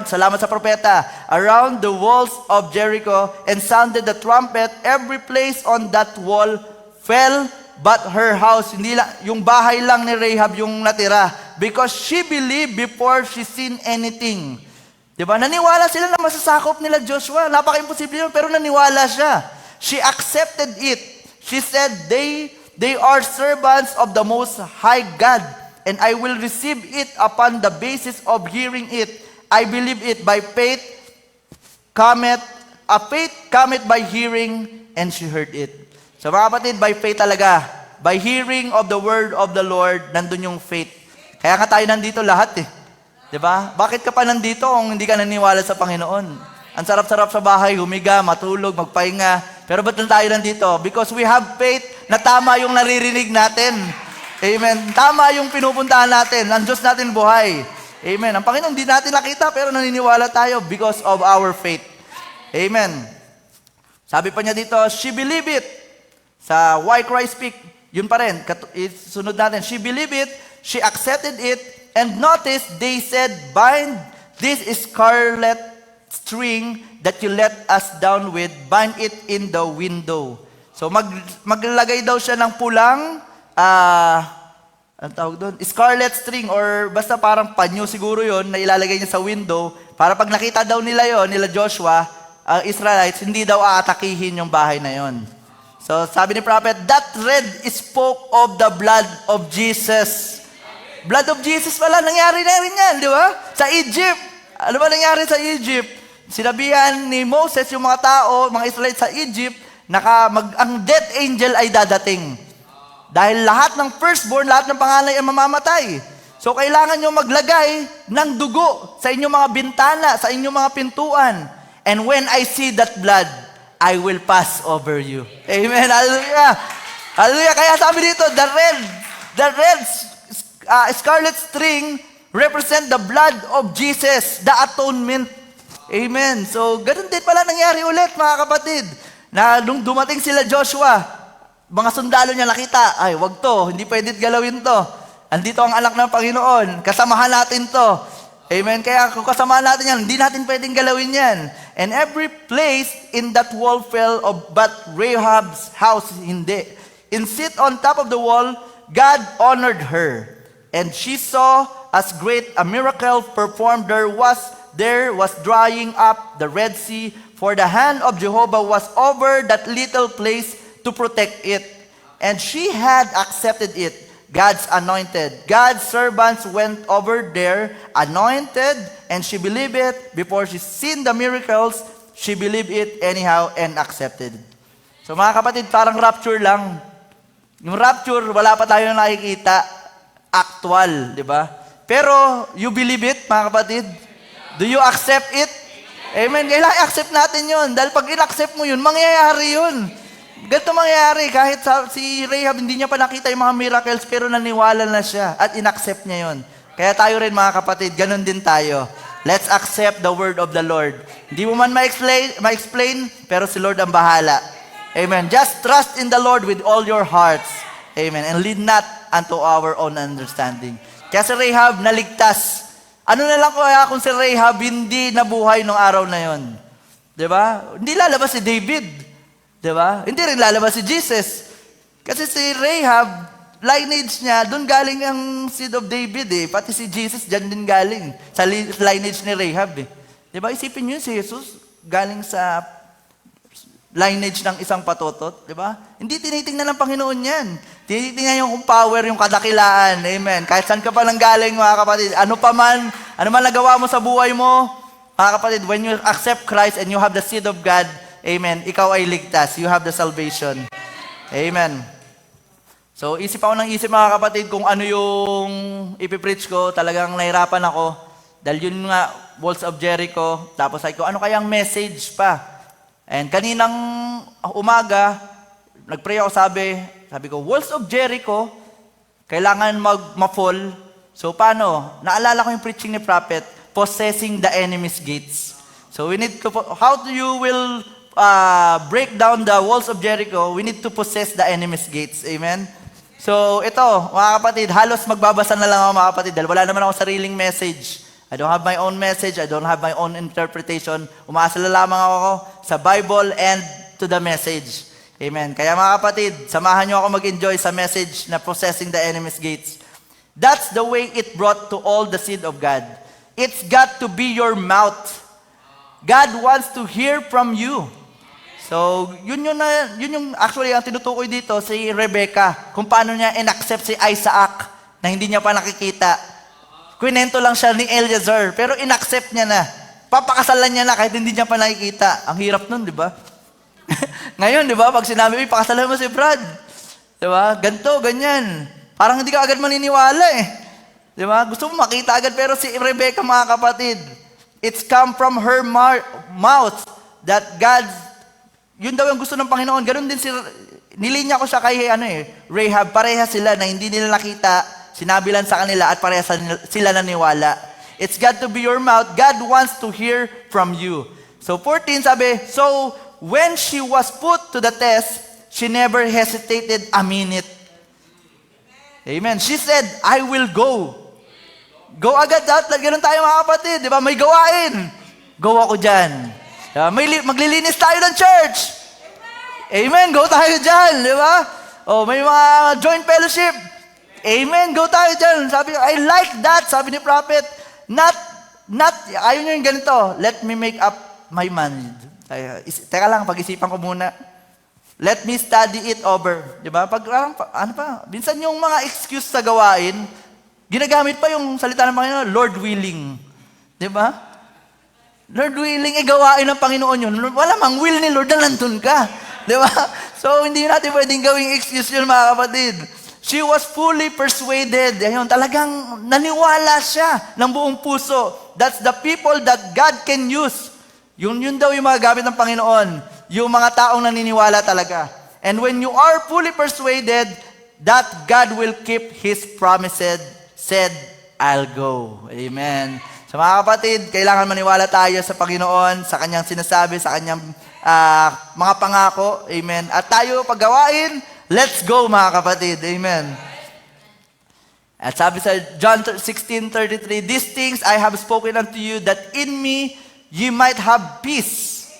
Salamat sa propeta, around the walls of Jericho, and sounded the trumpet, every place on that wall fell, but her house, hindi lang, yung bahay lang ni Rahab yung natira. Because she believed before she seen anything. Diba? Naniwala sila na masasakop nila Joshua. Napaka-imposible yun, pero naniwala siya. She accepted it. She said, they are servants of the Most High God, and I will receive it upon the basis of hearing it. I believe it by faith faith cometh by hearing, and she heard it. So mga kapatid, by faith talaga. By hearing of the word of the Lord, nandun yung faith. Kaya nga tayo nandito lahat eh. Diba? Bakit ka pa nandito kung hindi ka naniwala sa Panginoon? Ang sarap-sarap sa bahay, humiga, matulog, magpahinga. Pero ba't tayo nandito? Because we have faith na tama yung naririnig natin. Amen. Tama yung pinupuntahan natin. Ang Diyos natin buhay. Amen. Ang Panginoon hindi natin nakita pero naniniwala tayo because of our faith. Amen. Sabi pa niya dito, she believed it. Sa Why Christ Speak, yun pa rin. Sunod natin, she believed it, she accepted it, and notice, they said, bind this scarlet string that you let us down with, bind it in the window. So maglagay daw siya ng pulang, ang tawag doon, scarlet string, or basta parang panyo siguro yon na ilalagay niya sa window, para pag nakita daw nila yon, nila Joshua, Israelites, hindi daw aatakihin yung bahay na yon. So sabi ni prophet, that red spoke of the blood of Jesus. Blood of Jesus pala, nangyari na rin yan, di ba? Sa Egypt. Ano ba nangyari sa Egypt? Sinabihan ni Moses yung mga tao, mga Israelites sa Egypt, ang death angel ay dadating. Dahil lahat ng firstborn, lahat ng panganay ay mamamatay. So kailangan nyo maglagay ng dugo sa inyong mga bintana, sa inyong mga pintuan. And when I see that blood, I will pass over you. Amen. Hallelujah. Hallelujah. Kaya sabi dito, the red scarlet string represent the blood of Jesus, the atonement. Amen. So, ganun din pala nangyari ulit, mga kapatid. Na nung dumating sila Joshua, mga sundalo niya nakita, ay, wag to, hindi pwede galawin to. Andito ang anak ng Panginoon, kasamahan natin to. Amen. Kaya kung kasamahan natin yan, hindi natin pwedeng galawin yan. And every place in that wall fell, but Rahab's house, hindi. And sit on top of the wall, God honored her. And she saw as great a miracle performed. There was drying up the Red Sea, for the hand of Jehovah was over that little place to protect it. And she had accepted it, God's anointed. God's servants went over there, anointed, and she believed it. Before she seen the miracles, she believed it anyhow and accepted. So mga kapatid, parang rapture lang. Yung rapture, wala pa tayo nakikita. Actual, di ba? Pero, you believe it, mga kapatid? Do you accept it? Amen. Kailangan i-accept natin yun. Dahil pag in-accept mo yun, mangyayari yun. Ganito mangyayari. Kahit si Rahab, hindi niya pa nakita yung mga miracles, pero naniwala na siya at in-accept niya yun. Kaya tayo rin, mga kapatid, ganun din tayo. Let's accept the word of the Lord. Hindi mo man ma-explain, pero si Lord ang bahala. Amen. Just trust in the Lord with all your hearts. Amen. And lead not unto our own understanding. Kaya si Rahab naligtas. Ano na lang kaya kung si Rahab hindi nabuhay nung araw na yon? Diba? Hindi lalabas si David. Diba? Hindi rin lalabas si Jesus. Kasi si Rahab, lineage niya, doon galing ang seed of David eh. Pati si Jesus, dyan din galing. Sa lineage ni Rahab eh. Di ba? Isipin niyo si Jesus, galing sa lineage ng isang patotot. Di ba? Hindi tinitingnan ng Panginoon yan. Tinitingnan yung power, yung kadakilaan. Amen. Kahit saan ka pa lang galing, mga kapatid. Ano man nagawa mo sa buhay mo, mga kapatid, when you accept Christ and you have the seed of God, amen, ikaw ay ligtas. You have the salvation. Amen. So, isip ako ng isip, mga kapatid, kung ano yung ipipreach ko. Talagang nahirapan ako. Dahil yun nga, Walls of Jericho. Tapos ay ko, ano kayang message pa? And kaninang umaga, nagpray ako, sabi ko, Walls of Jericho, kailangan ma-fall. So, paano? Naalala ko yung preaching ni Prophet, possessing the enemy's gates. So, we need to, how do you will break down the walls of Jericho? We need to possess the enemy's gates. Amen? So, ito, mga kapatid, halos magbabasa na lang ako, mga kapatid, dahil wala naman ako sariling message. I don't have my own message. I don't have my own interpretation. Umaasa lamang ako sa Bible and to the message. Amen. Kaya mga kapatid, samahan niyo ako mag-enjoy sa message na possessing the enemy's gates. That's the way it brought to all the seed of God. It's got to be your mouth. God wants to hear from you. So, yun yung actually ang tinutukoy dito si Rebecca, kung paano niya in-accept si Isaac na hindi niya pa nakikita. Kwinento lang siya ni Eliezer, pero in-accept niya na. Papakasalan niya na kahit hindi niya pa nakikita. Ang hirap nun, di ba? Ngayon, di ba, pag sinabi, pakasalan mo si Brad. Di ba? Ganto, ganyan. Parang hindi ka agad maniniwala eh. Di ba? Gusto mo makita agad, pero si Rebecca, mga kapatid, it's come from her mouth that God, yun daw yung gusto ng Panginoon. Ganun din nilinya ko siya kay Rahab. Pareha sila na hindi nila nakita. Sinabi lang sa kanila at pareha sila naniwala. It's got to be your mouth. God wants to hear from you. So 14 sabi, so when she was put to the test, she never hesitated a minute. Amen. She said, I will go. Go agad. Ganun tayo, mga kapatid. Di ba? May gawain. Go ako dyan. Diba? Maglilinis tayo ng church. Amen. Go tayo dyan. Di ba? May mga joint fellowship. Amen, go tayo dyan. Sabi ko, I like that, sabi ni Prophet. Ayaw nyo yung ganito. Let me make up my mind. Teka lang, pag-isipan ko muna. Let me study it over. Di ba? Minsan yung mga excuse sa gawain, ginagamit pa yung salita ng Panginoon, Lord willing. Di ba? Lord willing, gawain ng Panginoon yun. Wala mang will ni Lord na nandun ka. Di ba? So, hindi natin pwedeng gawing excuse yun, mga kapatid. She was fully persuaded. Ayun, talagang naniwala siya ng buong puso. That's the people that God can use. Yun daw yung mga gamit ng Panginoon. Yung mga taong naniniwala talaga. And when you are fully persuaded that God will keep His promises, said, I'll go. Amen. So mga kapatid, kailangan maniwala tayo sa Panginoon, sa Kanyang sinasabi, sa Kanyang mga pangako. Amen. At tayo paggawain, let's go, mga kapatid. Amen. At sabi sa John 16:33, these things I have spoken unto you, that in me ye might have peace.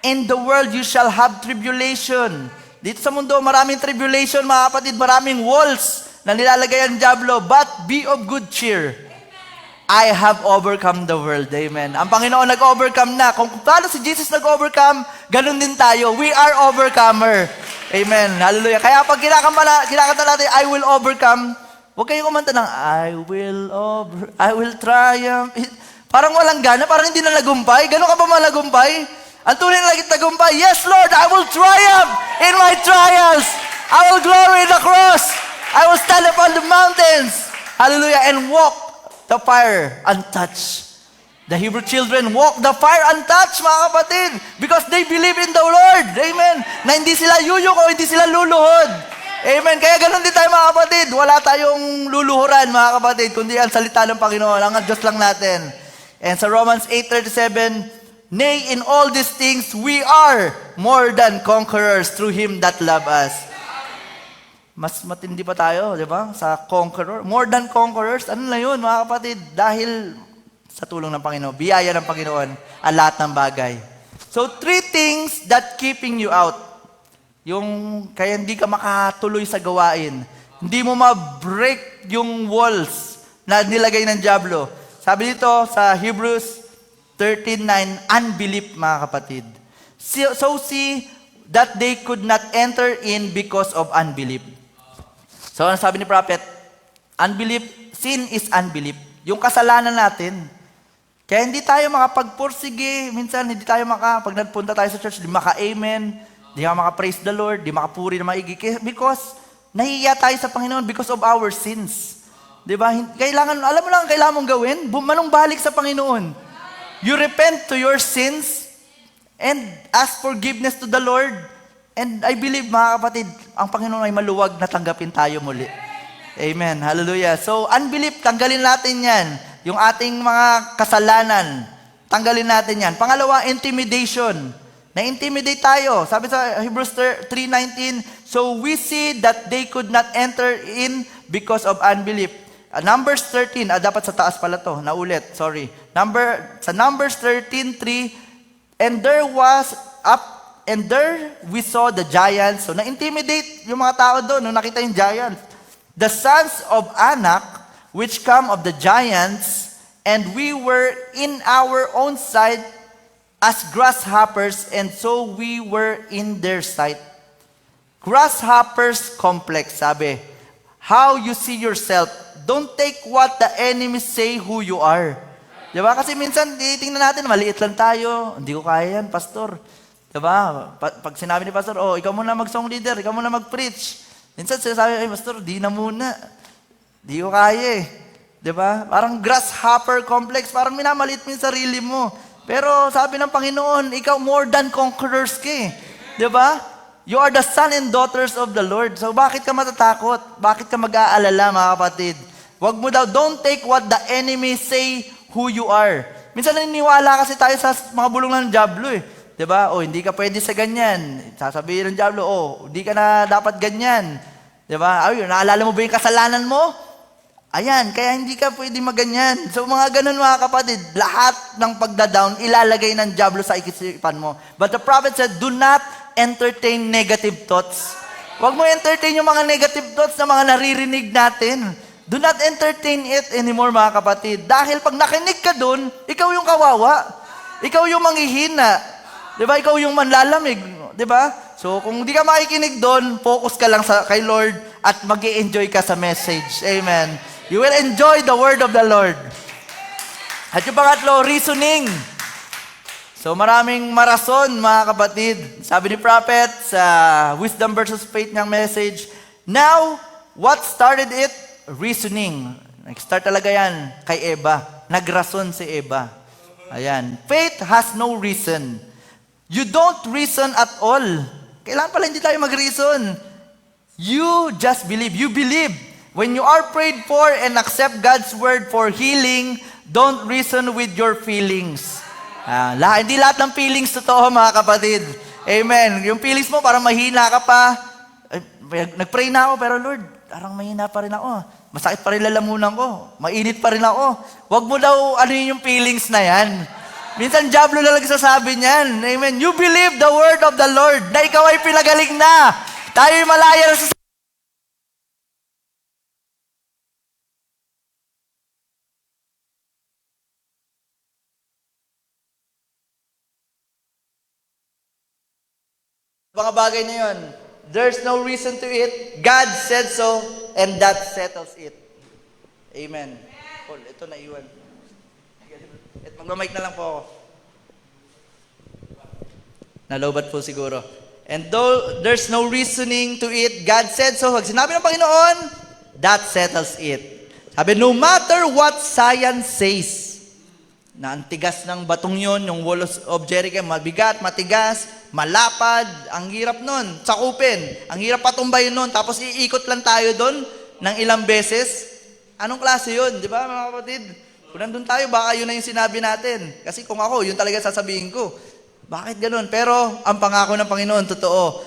In the world you shall have tribulation. Dito sa mundo, maraming tribulation, mga kapatid, maraming walls na nilalagay ang diablo. But be of good cheer. I have overcome the world. Amen. Ang Panginoon nag-overcome na. Kung paano si Jesus nag-overcome, ganun din tayo. We are overcomer. Amen. Hallelujah. Kaya pag kinakanta natin, I will overcome, huwag kayong kumanta ng, I will triumph. Parang walang gana, parang hindi na nagumpay. Gano'n ka ba malagumpay? Ang tunay na lagi tagumpay, yes Lord, I will triumph in my trials. I will glory in the cross. I will stand upon the mountains. Hallelujah. And walk the fire untouched. The Hebrew children walk the fire untouched, mga kapatid, because they believe in the Lord. Amen. Na hindi sila yuyuko, hindi sila luluhod. Amen. Kaya ganun din tayo, mga kapatid. Wala tayong luluhuran, mga kapatid, kundi ang salita ng Panginoon. Ang Diyos lang natin. And sa Romans 8:37, nay, in all these things, we are more than conquerors through Him that love us. Mas matindi pa tayo, di ba? Sa conqueror. More than conquerors. Ano na yun, mga kapatid? Dahil sa tulong ng Panginoon, biyaya ng Panginoon, ang lahat ng bagay. So, 3 things that keeping you out. Yung kaya hindi ka makatuloy sa gawain. Hindi mo ma-break yung walls na nilagay ng diablo. Sabi dito sa Hebrews 13:9, unbelief, mga kapatid. So see that they could not enter in because of unbelief. So ano sabi ni prophet? Unbelief, sin is unbelief. Yung kasalanan natin. Kaya hindi tayo makapagpursige. Minsan hindi tayo pag nagpunta tayo sa church, di maka-amen, di maka-praise the Lord, di makapuri na maigi. Because nahihiya tayo sa Panginoon because of our sins. Di ba? Kailangan, alam mo lang ang kailangan mong gawin? Manumbalik sa Panginoon. You repent to your sins and ask forgiveness to the Lord. And I believe, mga kapatid, ang Panginoon ay maluwag na tanggapin tayo muli. Amen. Hallelujah. So, unbelief, tanggalin natin yan. Yung ating mga kasalanan, tanggalin natin yan. Pangalawa, intimidation. Na-intimidate tayo. Sabi sa Hebrews 3:19, so we see that they could not enter in because of unbelief. Numbers 13, dapat sa taas pala to, naulit, sorry. Sa Numbers 13:3, and there we saw the giants. So na-intimidate yung mga tao doon nung nakita yung giants. The sons of Anak, which come of the giants, and we were in our own sight as grasshoppers, and so we were in their sight. Grasshoppers complex, sabi. How you see yourself. Don't take what the enemy say who you are. Diba? Kasi minsan, tingnan natin, maliit lang tayo. Hindi ko kaya yan, pastor. Diba? Pag sinabi ni pastor, ikaw muna mag-song leader, ikaw muna mag-preach. Minsan sinasabi, pastor, di na muna. Di ko kaya eh. Diba? Parang grasshopper complex, parang minamalit mo yung sarili mo. Pero sabi ng Panginoon, ikaw more than conquerors ka eh. Diba? You are the son and daughters of the Lord. So bakit ka matatakot? Bakit ka mag-aalala, mga kapatid? Wag mo daw, don't take what the enemy say who you are. Minsan naniniwala kasi tayo sa mga bulong ng diablo eh. Diba? Hindi ka pwede sa ganyan. Sasabihin ng diablo, hindi ka na dapat ganyan. Diba? Naalala mo ba yung kasalanan mo? Ayan, kaya hindi ka pwede maganyan. So mga ganun, mga kapatid, lahat ng pagda-down, ilalagay ng diablo sa isipan mo. But the prophet said, do not entertain negative thoughts. Huwag mo entertain yung mga negative thoughts na mga naririnig natin. Do not entertain it anymore, mga kapatid. Dahil pag nakinig ka dun, ikaw yung kawawa. Ikaw yung manghihina. Diba? Ikaw yung manlalamig. Diba? So, kung di ka makikinig dun, focus ka lang kay Lord at mag-i-enjoy ka sa message. Amen. You will enjoy the word of the Lord. At yung pangatlo, reasoning. So maraming marason, mga kapatid. Sabi ni prophet sa Wisdom versus Faith niyang message, now, what started it? Reasoning. Nag-start talaga yan kay Eva. Nagrason si Eva. Ayan. Faith has no reason. You don't reason at all. Kailangan pala hindi tayo mag-reason. You just believe. You believe. When you are prayed for and accept God's word for healing, don't reason with your feelings. Hindi lahat ng feelings totoo, mga kapatid. Amen. Yung feelings mo, parang mahina ka pa. Nag-pray na ako, pero Lord, parang mahina pa rin ako. Masakit pa rin lalamunan ko. Mainit pa rin ako. Huwag mo daw yung feelings na yan. Minsan, diablo na lang sasabi niyan. Amen. You believe the word of the Lord na ikaw ay pinagaling na. Tayo'y malaya na sa mga bagay na yun. There's no reason to it. God said so, and that settles it. Amen. Paul, ito naiwan. Magmamic na lang po ako. Nalobat po siguro. And though there's no reasoning to it, God said so. Pag sinabi ng Panginoon, that settles it. Sabi, no matter what science says, na ang tigas ng batong yon, yung wall of Jericho, mabigat, matigas, malapad, ang hirap nun, sakupin, ang hirap patumbayin nun, tapos iikot lang tayo doon ng ilang beses. Anong klase yun? Di ba, mga kapatid? Kung nandun tayo, baka yun na yung sinabi natin. Kasi kung ako, yun talaga sasabihin ko. Bakit ganun? Pero ang pangako ng Panginoon, totoo.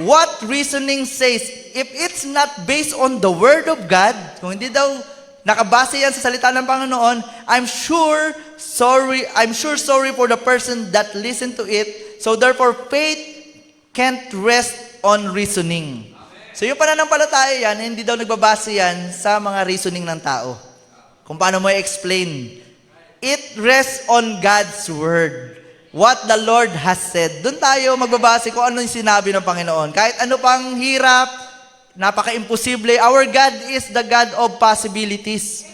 What reasoning says, if it's not based on the Word of God, kung hindi daw nakabase yan sa salita ng Panginoon, I'm sure sorry for the person that listened to it. So therefore, faith can't rest on reasoning. So yung pananampalataya yan, hindi daw nagbabase yan sa mga reasoning ng tao. Kung paano mo i-explain. It rests on God's Word. What the Lord has said. Doon tayo magbabase kung ano yung sinabi ng Panginoon. Kahit ano pang hirap, napaka-imposible, our God is the God of possibilities.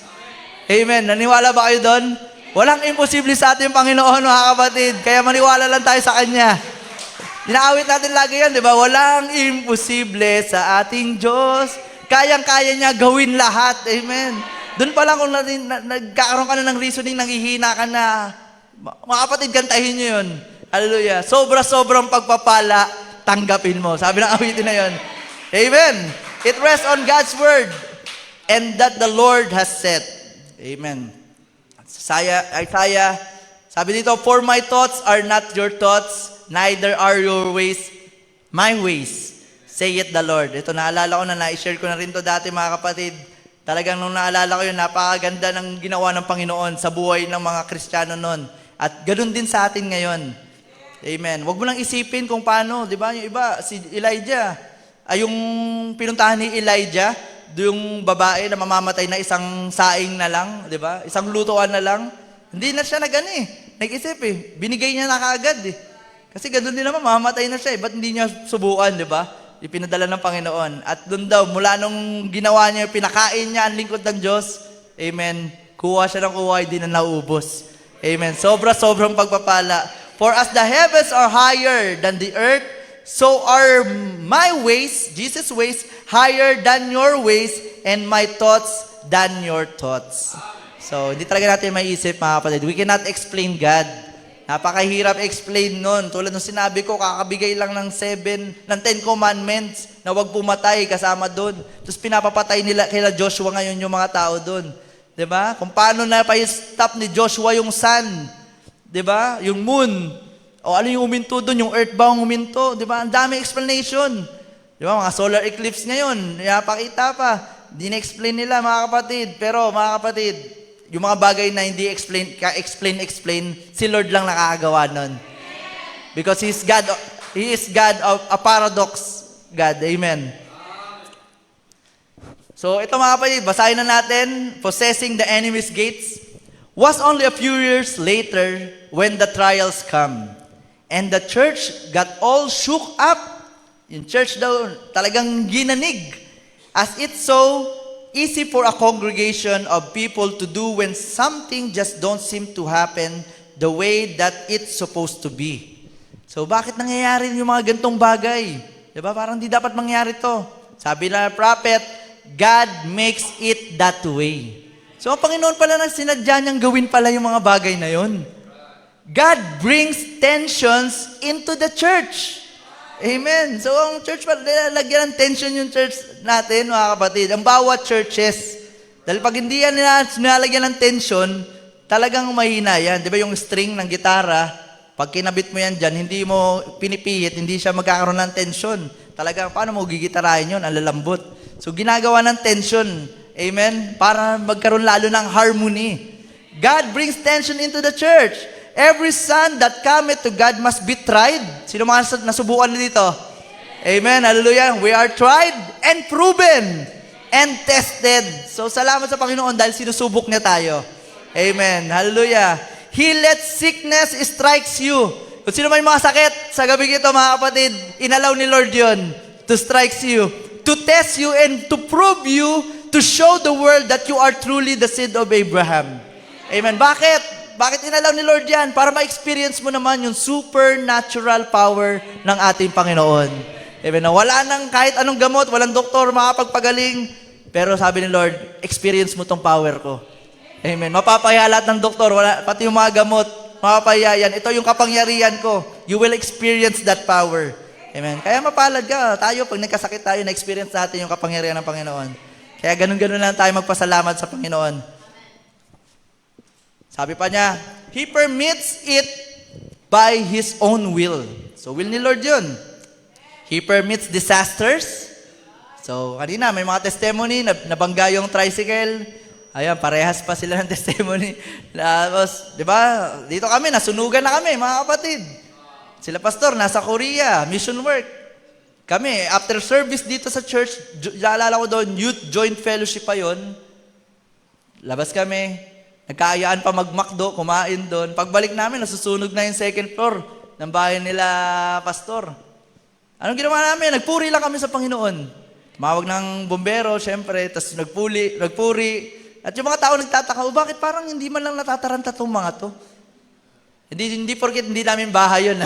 Amen. Naniwala ba kayo doon? Walang imposible sa ating Panginoon, mga kapatid. Kaya maniwala lang tayo sa Kanya. Inaawit natin lagi yan, di ba? Walang imposible sa ating Diyos. Kayang-kaya niya gawin lahat. Amen. Doon pa lang kung nagkakaroon ka na ng reasoning, nanghihina ka na, mga kapatid, kantahin niyo yun. Hallelujah. Sobra-sobrang pagpapala, tanggapin mo. Sabi ng awitin na yun. Amen. It rests on God's Word and that the Lord has said. Amen. Isaiah, sabi dito, for my thoughts are not your thoughts, neither are your ways my ways, saith the Lord. Ito, naalala ko na, na-share ko na rin to dati, mga kapatid. Talagang nung naalala ko yun, napakaganda ng ginawa ng Panginoon sa buhay ng mga Kristiyano noon. At ganoon din sa atin ngayon. Amen. Huwag mo lang isipin kung paano, di ba? Yung iba, si Elijah, yung pinuntahan ni Elijah, yung babae na mamamatay na isang saing na lang, di ba? Isang lutuan na lang. Hindi na siya nag-isip eh. Binigay niya na kaagad eh. Kasi ganoon din naman, mamamatay na siya eh. Ba't hindi niya subukan, di ba? Ipinadala ng Panginoon. At doon daw, mula nung ginawa niya, pinakain niya ang lingkod ng Diyos, amen, kuha siya ng kuha, hindi na naubos. Amen. Sobra-sobrang pagpapala. For as the heavens are higher than the earth, so are my ways, Jesus' ways, higher than your ways, and my thoughts than your thoughts. So, hindi talaga natin maiisip, mga kapatid. We cannot explain God. Napakahirap explain nun. Tulad ng sinabi ko, kakabigay lang ng 10 commandments na huwag pumatay kasama doon. Tapos pinapapatay nila kila Joshua ngayon yung mga tao doon. 'Di ba? Kung paano na pa-stop ni Joshua yung sun. 'Di ba? Yung moon. O ano yung huminto doon, yung earth ba ang huminto, 'di ba? Ang dami explanation. 'Di ba? Mga solar eclipse ngayon, napakita pa. Di na-explain nila, mga kapatid. Pero mga kapatid, yung mga bagay na hindi explain, si Lord lang nakakagawa nun. Because He is God of a paradox God. Amen. So, ito mga kapatid, basahin na natin, possessing the enemy's gates, was only a few years later when the trials come. And the church got all shook up. Yung church daw, talagang ginanig. As it's so easy for a congregation of people to do when something just don't seem to happen the way that it's supposed to be. So, bakit nangyayari yung mga gantong bagay? Diba? Parang di dapat mangyari to. Sabi na prophet, God makes it that way. So, ang Panginoon pala na sinadya niyang gawin pala yung mga bagay na yun. God brings tensions into the church. Amen. So, ang church pala, lagyan ng tension yung church natin, mga kapatid. Ang bawat churches. Dahil pag hindi yan nilalagyan ng tension, talagang mahina yan. Di ba yung string ng gitara, pag kinabit mo yan dyan, hindi mo pinipihit, hindi siya magkakaroon ng tension. Talagang, paano mo gigitarahin yun? Ang lalambot. So, ginagawa ng tension. Amen? Para magkaroon lalo ng harmony. God brings tension into the church. Every son that cometh to God must be tried. Sino mga nasubukan dito? Amen? Hallelujah. We are tried and proven and tested. So, salamat sa Panginoon dahil sinusubok niya tayo. Amen? Hallelujah. He lets sickness strikes you. Kung sino may mga sakit sa gabi ito, mga kapatid, inalaw ni Lord yun to strikes you, to test you and to prove you, to show the world that you are truly the seed of Abraham. Amen. Bakit? Bakit inalaw ni Lord yan? Para ma-experience mo naman yung supernatural power ng ating Panginoon. Amen. Na wala nang kahit anong gamot, walang doktor makapagpagaling. Pero sabi ni Lord, experience mo tong power ko. Amen. Mapapaya lahat ng doktor, pati yung mga gamot, mapapaya yan. Ito yung kapangyarihan ko. You will experience that power. Amen. Kaya mapalad ka. Tayo, pag nagkasakit tayo, na-experience natin yung kapangyarihan ng Panginoon. Kaya ganun-ganun lang tayo magpasalamat sa Panginoon. Sabi pa niya, He permits it by His own will. So, will ni Lord yun. He permits disasters. So, kanina, may mga testimony, nabangga yung tricycle. Ayan, parehas pa sila ng testimony. Tapos, di ba, dito kami, nasunugan na kami, mga kapatid. Sila pastor, nasa Korea, mission work. Kami, after service dito sa church, naalala ko doon, youth joint fellowship pa yon. Labas kami, nagkaayaan pa mag-McDo, kumain doon. Pagbalik namin, nasusunog na yung second floor ng bahay nila, pastor. Anong ginawa namin? Nagpuri lang kami sa Panginoon. Tumawag ng bombero, syempre, tapos nagpuri. At yung mga tao nagtataka, bakit parang hindi man lang natataranta itong mga to? Hindi porket hindi namin bahay yun.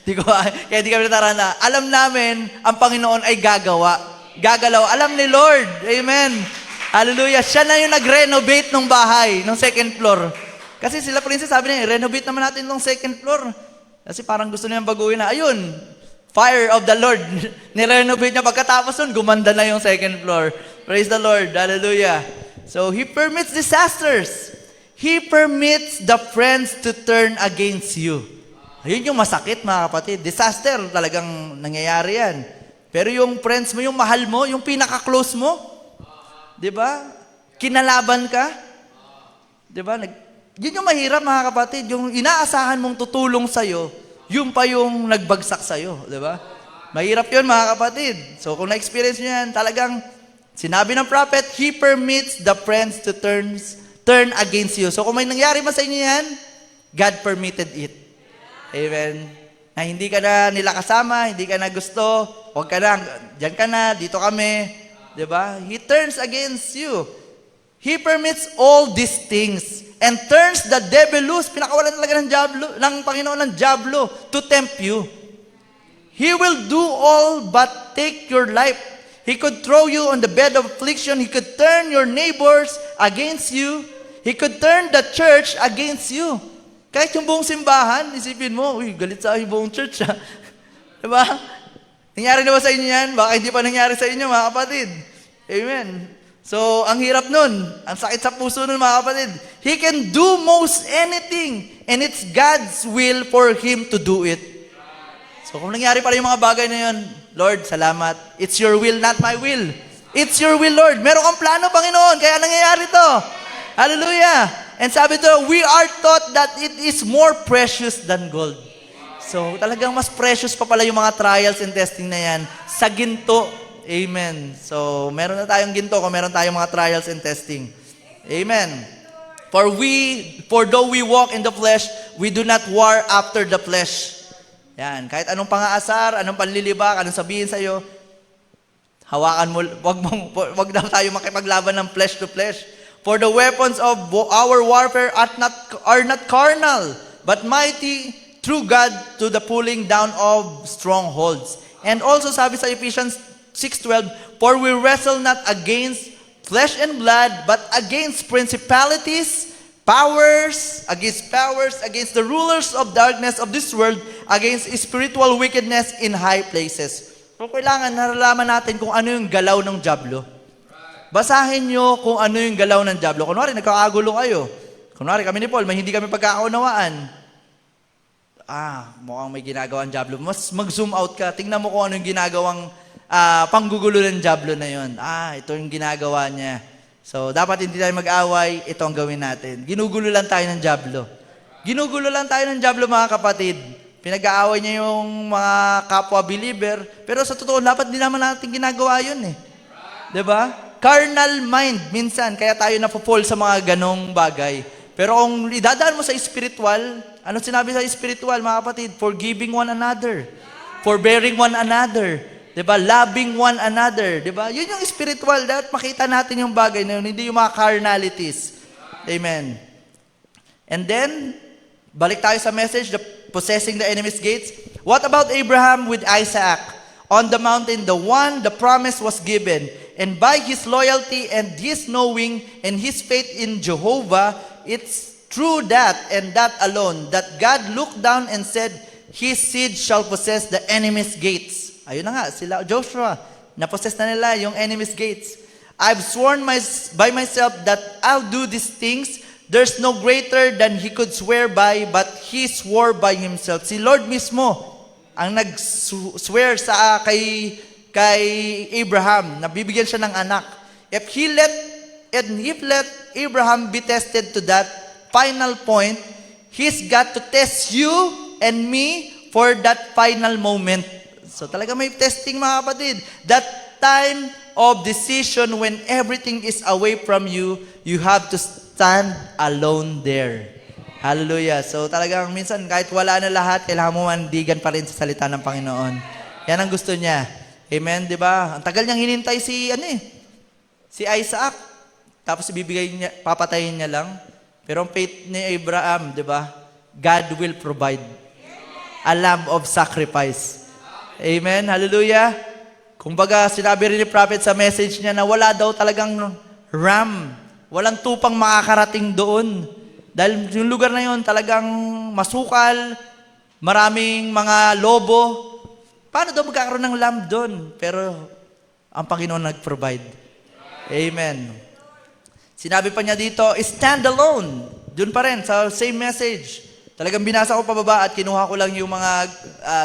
Kaya hindi kami nataranta. Alam namin, ang Panginoon ay gagalaw. Alam ni Lord. Amen. Hallelujah. Siya na yung nag-renovate ng bahay, ng second floor. Kasi sila Princess, sabi niya, renovate naman natin ng second floor. Kasi parang gusto niyang baguhin na. Ayun, fire of the Lord. Nirenovate niya. Pagkatapos nun, gumanda na yung second floor. Praise the Lord. Hallelujah. So, He permits disasters. He permits the friends to turn against you. Ayun yung masakit, mga kapatid. Disaster, talagang nangyayari yan. Pero yung friends mo, yung mahal mo, yung pinaka-close mo, di ba? Kinalaban ka. Di ba? Yun yung mahirap, mga kapatid. Yung inaasahan mong tutulong sa'yo, yung pa yung nagbagsak sa'yo. Di ba? Mahirap yun, mga kapatid. So, kung na-experience nyo yan, talagang sinabi ng prophet, He permits the friends to turn against you. So, kung may nangyari man sa inyo yan, God permitted it. Amen. Na hindi ka na nila kasama, hindi ka na gusto, huwag ka na, dyan ka na, dito kami. Diba? He turns against you. He permits all these things and turns the devil loose. Pinakawalan talaga ng Panginoon ng diablo to tempt you. He will do all but take your life. He could throw you on the bed of affliction. He could turn your neighbors against you. He could turn the church against you. Kahit yung buong simbahan, isipin mo, galit sa yung buong church, ha? Diba? Nangyari na ba sa inyo yan? Baka hindi pa nangyari sa inyo, mga kapatid. Amen. So, ang hirap nun. Ang sakit sa puso nun, mga kapatid. He can do most anything, and it's God's will for Him to do it. So, kung nangyari pa rin yung mga bagay na yun, Lord, salamat. It's your will, not my will. It's your will, Lord. Meron kang plano, Panginoon, kaya nangyayari to. Hallelujah. And sabi to, we are taught that it is more precious than gold. So, talagang mas precious pa pala yung mga trials and testing na yan sa ginto. Amen. So, meron na tayong ginto kung meron tayong mga trials and testing. Amen. For though we walk in the flesh, we do not war after the flesh. Yan. Kahit anong pangaasar, anong panlilibak, anong sabihin sa'yo, hawakan mo, wag daw tayo makipaglaban ng flesh to flesh. For the weapons of our warfare are not carnal, but mighty through God to the pulling down of strongholds. And also sabi sa Ephesians 6:12, for we wrestle not against flesh and blood, but against principalities, against the rulers of darkness of this world, against spiritual wickedness in high places. So kailangan nalalaman natin kung ano yung galaw ng diablo. Basahin nyo kung ano yung galaw ng diablo. Kunwari, nagkakagulo kayo. Kunwari, kami ni Paul, hindi kami pagkakaunawaan. Mukhang may ginagawang diablo. Mas mag-zoom out ka. Tingnan mo kung ano yung ginagawang panggugulo ng diablo na yun. Ito yung ginagawa niya. So, dapat hindi tayo mag-away. Ito ang gawin natin. Ginugulo lang tayo ng diablo. Ginugulo lang tayo ng diablo, mga kapatid. Pinag-aaway niya yung mga kapwa-believer. Pero sa totoo, dapat din naman natin ginagawa yun eh. Diba? Carnal mind, minsan, kaya tayo napupol sa mga ganong bagay. Pero kung idadaan mo sa spiritual, ano sinabi sa spiritual, mga kapatid? Forgiving one another. Forbearing one another. Diba? Loving one another. Diba? Yun yung spiritual. Dapat makita natin yung bagay na yun, hindi yung mga carnalities. Amen. And then, balik tayo sa message, the possessing the enemy's gates. What about Abraham with Isaac? On the mountain, the promise was given. And by his loyalty and his knowing and his faith in Jehovah, it's through that and that alone that God looked down and said, His seed shall possess the enemy's gates. Ayun na nga, sila Joshua, napossess na nila yung enemy's gates. I've sworn by myself that I'll do these things. There's no greater than he could swear by, but he swore by himself. Si Lord mismo ang nag-swear sa kay Abraham, na bibigyan siya ng anak. If let Abraham be tested to that final point, he's got to test you and me for that final moment. So talaga may testing mga kapatid. That time of decision when everything is away from you, you have to stand alone there. Hallelujah. So talagang minsan kahit wala na lahat, kailangan mo mandigan pa rin sa salita ng Panginoon. Yan ang gusto niya. Amen, di ba? Ang tagal niyang hinintay si Isaac. Tapos ibibigay niya, papatayin niya lang. Pero ang faith ni Abraham, di ba? God will provide a lamb of sacrifice. Amen, hallelujah. Kumbaga, sinabi rin ni prophet sa message niya na wala daw talagang ram. Walang tupang makakarating doon. Dahil yung lugar na yun talagang masukal, maraming mga lobo. Paano daw magkakaroon ng lamb doon? Pero ang Panginoon nag-provide. Amen. Sinabi pa niya dito, stand alone. Doon pa rin, sa same message. Talagang binasa ko pababa at kinuha ko lang yung mga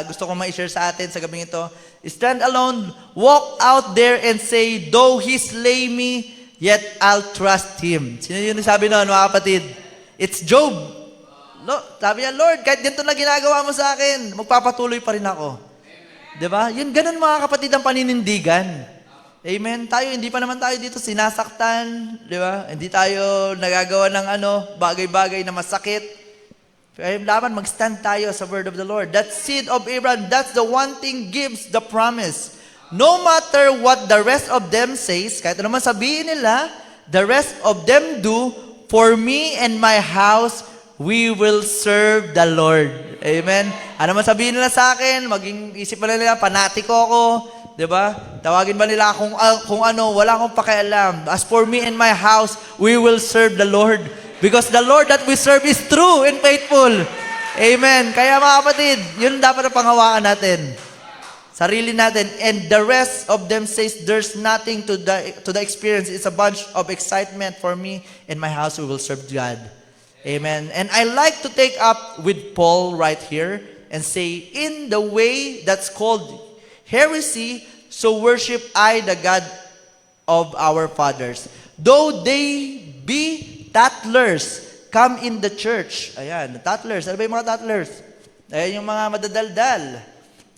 gusto kong ma-share sa atin sa gabing ito. Stand alone, walk out there and say, though he slay me, yet I'll trust him. Sino yun sabi noon, mga kapatid? It's Job. Sabi niya, Lord, kahit ganito na ginagawa mo sa akin, magpapatuloy pa rin ako. Diba? Yun, ganun mga kapatid ang paninindigan. Amen. Tayo, hindi pa naman tayo dito sinasaktan. Diba? Hindi tayo nagagawa ng bagay-bagay na masakit. Laban, mag-stand tayo sa word of the Lord. That seed of Abraham, that's the one thing gives the promise. No matter what the rest of them says, kahit ano man sabihin nila, the rest of them do, for me and my house, we will serve the Lord. Amen? Ano man sabihin nila sa akin, maging isip pa nila, panatiko ako, di ba? Tawagin ba nila kung ano, wala akong pakialam. As for me and my house, we will serve the Lord. Because the Lord that we serve is true and faithful. Amen. Kaya mga kapatid, yun dapat ang panghawakan natin. Sarili natin. And the rest of them says, there's nothing to the experience. It's a bunch of excitement for me and my house we will serve God. Amen. And I like to take up with Paul right here and say, in the way that's called heresy, so worship I the God of our fathers. Though they be tattlers, come in the church. Ayan, tattlers. Ano ba yung mga tattlers? Ayan yung mga madadaldal.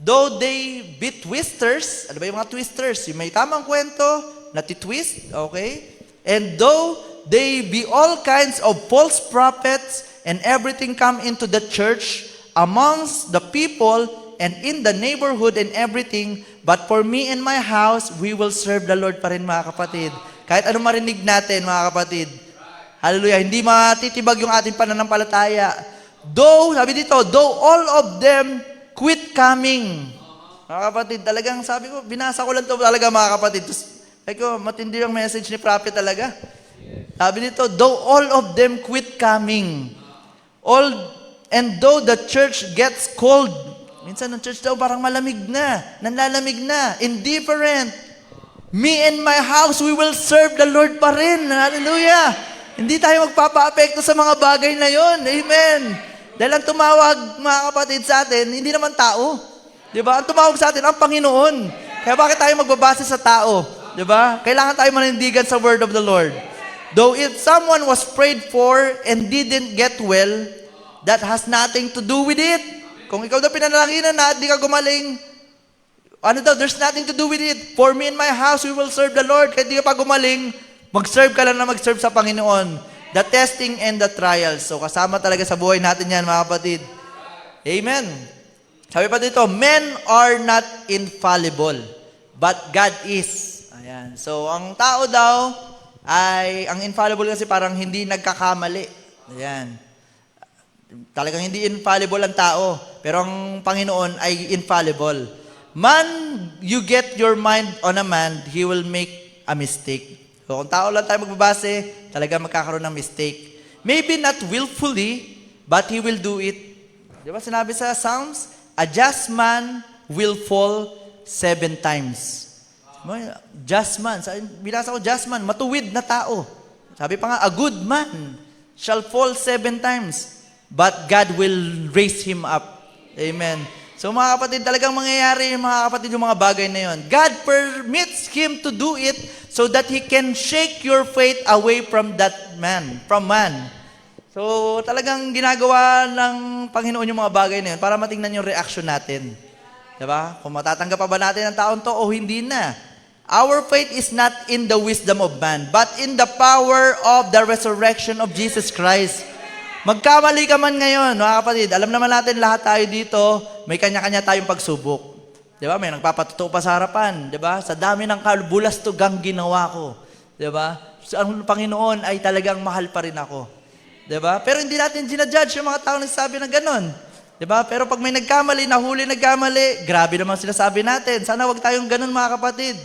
Though they be twisters, ano ba yung mga twisters? Yung may tamang kwento, natitwist, okay? And though they be all kinds of false prophets, and everything come into the church, amongst the people, and in the neighborhood and everything, but for me and my house, we will serve the Lord pa rin, mga kapatid. Kahit ano marinig natin, mga kapatid. Hallelujah. Hindi matitibag yung ating pananampalataya. Though, sabi dito, though all of them quit coming. Mga kapatid, talagang sabi ko, binasa ko lang ito talaga mga kapatid. Sabi ko, matindi yung message ni prophet talaga. Sabi dito, though all of them quit coming. And though the church gets cold. Minsan ang church daw parang malamig na, nanlalamig na, indifferent. Me and my house, we will serve the Lord pa rin. Hallelujah. Hindi tayo magpapa-apekto sa mga bagay na yon. Amen. Dahil ang tumawag, mga kapatid, sa atin, hindi naman tao. Diba? Ang tumawag sa atin, ang Panginoon. Kaya bakit tayo magbabase sa tao? Diba? Kailangan tayo manindigan sa word of the Lord. Though if someone was prayed for and didn't get well, that has nothing to do with it. Kung ikaw daw pinanalanginan na at di ka gumaling, there's nothing to do with it. For me and my house, we will serve the Lord. Kahit di ka pa gumaling, mag-serve ka lang na mag-serve sa Panginoon. The testing and the trials. So kasama talaga sa buhay natin yan, mga kapatid. Amen. Sabi pa dito, men are not infallible, but God is. Ayan. So ang tao daw, ang infallible kasi parang hindi nagkakamali. Ayan. Talagang hindi infallible ang tao, pero ang Panginoon ay infallible. Man, you get your mind on a man, he will make a mistake. So kung tao lang tayo magbabase, talagang magkakaroon ng mistake. Maybe not willfully, but he will do it. Di ba sinabi sa Psalms? A just man will fall 7 times. Just man. Binasa ko, just man. Matuwid na tao. Sabi pa nga, a good man shall fall 7 times, but God will raise him up. Amen. So mga kapatid, talagang mangyayari mga kapatid yung mga bagay na yon. God permits him to do it so that he can shake your faith away from that man, from man. So talagang ginagawa ng Panginoon yung mga bagay na yun para matingnan yung reaction natin. Diba? Kung matatanggap pa ba natin ang taon to o hindi na. Our faith is not in the wisdom of man, but in the power of the resurrection of Jesus Christ. Magkamali ka man ngayon, mga kapatid, alam naman natin lahat tayo dito, may kanya-kanya tayong pagsubok. Diba? May nagpapatuto pa sa harapan. Diba? Sa dami ng kabulastugang ginawa ko. Diba? So, ang Panginoon ay talagang mahal pa rin ako. Diba? Pero hindi natin ginajudge yung mga tao nagsasabi na ganon. Diba? Pero pag may nagkamali, nahuli nagkamali, grabe naman sila sabi natin. Sana wag tayong ganon, mga kapatid.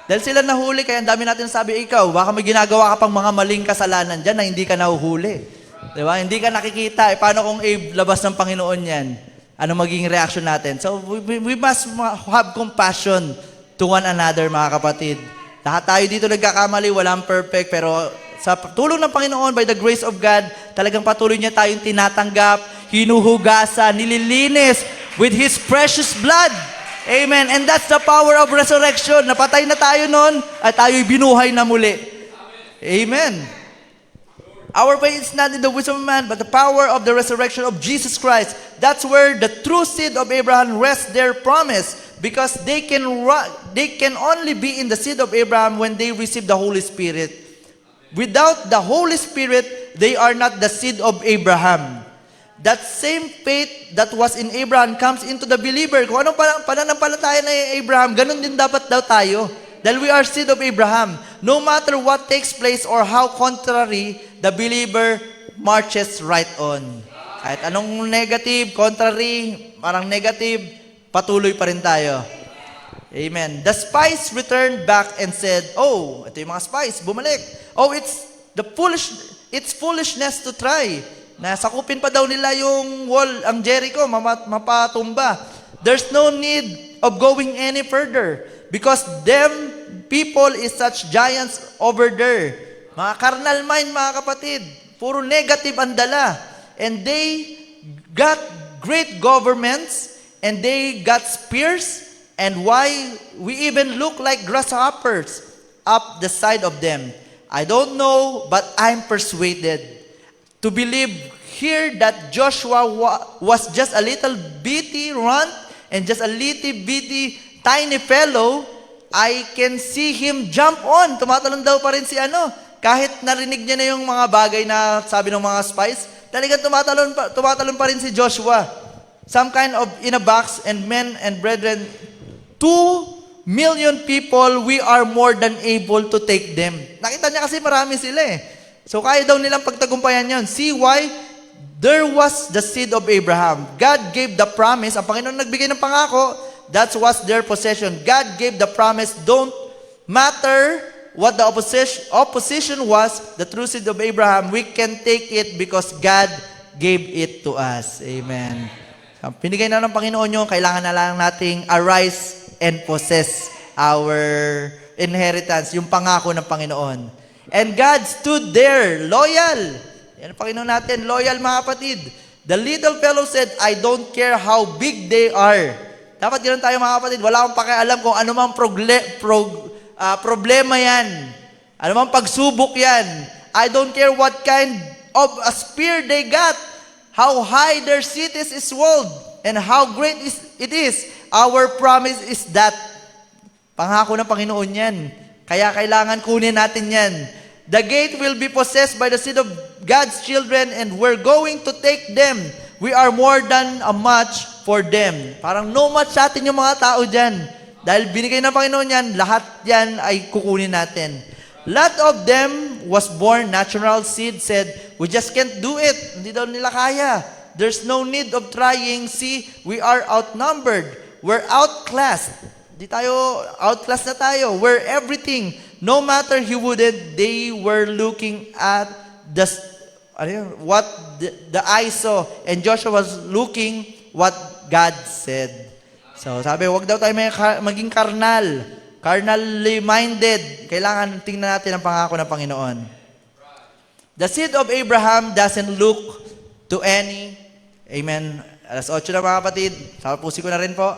Dahil sila nahuli, kaya ang dami natin sabi, ikaw, baka may ginagawa ka pang mga maling kasalanan dyan na hindi ka nahuhuli. Diba? Hindi ka nakikita. Paano kung labas ng Panginoon yan? Ano magiging reaction natin? So, we must have compassion to one another, mga kapatid. Lahat tayo dito nagkakamali, walang perfect, pero sa tulong ng Panginoon, by the grace of God, talagang patuloy niya tayong tinatanggap, hinuhugasan, nililinis with His precious blood. Amen. And that's the power of resurrection. Napatay na tayo noon, at tayo'y binuhay na muli. Amen. Our faith is not in the wisdom of man, but the power of the resurrection of Jesus Christ. That's where the true seed of Abraham rests their promise, because they can only be in the seed of Abraham when they receive the Holy Spirit. Without the Holy Spirit, they are not the seed of Abraham. That same faith that was in Abraham comes into the believer. Kung anong pananampalataya na Abraham, ganun din dapat daw tayo. Dahil we are seed of Abraham. No matter what takes place or how contrary, the believer marches right on. Kahit anong negative, contrary, parang negative, patuloy pa rin tayo. Amen. The spies returned back and said, oh, ito yung mga spies, bumalik. Oh, it's foolishness to try. Nasakupin pa daw nila yung wall, ang Jericho, mapatumba. There's no need of going any further because them people is such giants over there. Mga carnal mind, mga kapatid. Puro negative ang dala. And they got great governments and they got spears, and why we even look like grasshoppers up the side of them. I don't know, but I'm persuaded to believe here that Joshua was just a little bitty runt and just a little bitty tiny fellow. I can see him jump on. Tumatalon daw pa rin si kahit narinig niya na yung mga bagay na sabi ng mga spies, talagang tumatalon pa rin si Joshua. Some kind of in a box, and men and brethren, 2 million people, we are more than able to take them. Nakita niya kasi marami sila eh. So kaya daw nilang pagtagumpayan yon. See why? There was the seed of Abraham. God gave the promise. Ang Panginoon nagbigay ng pangako. That was their possession. God gave the promise. Don't matter what the opposition was, the true seed of Abraham, we can take it because God gave it to us. Amen. Pinigay na ng Panginoon yun, kailangan na lang nating arise and possess our inheritance, yung pangako ng Panginoon. And God stood there, loyal. Yan ang Panginoon natin, loyal, mga kapatid. The little fellow said, I don't care how big they are. Dapat ganoon tayo, mga kapatid. Wala akong pakialam kung ano mang problema yan. Ano mang pagsubok yan. I don't care what kind of a spear they got. How high their cities is walled. And how great it is. Our promise is that. Pangako ng Panginoon yan. Kaya kailangan kunin natin yan. The gate will be possessed by the seed of God's children, and we're going to take them. We are more than a match for them. Parang no match sa atin yung mga tao dyan. Dahil binigay ng Panginoon yan, lahat yan ay kukunin natin. Lot of them was born natural seed, said, we just can't do it. Hindi daw nila kaya. There's no need of trying. See, we are outnumbered. We're outclassed. Di tayo, outclass na tayo. We're everything. No matter who wouldn't, they were looking at what the eye saw. And Joshua was looking what God said. So sabi, wag daw tayo maging carnal. Carnally minded. Kailangan tingnan natin ang pangako ng Panginoon. The seed of Abraham doesn't look to any. Amen. Alas 8 na, mga kapatid. Tapusin ko na rin po.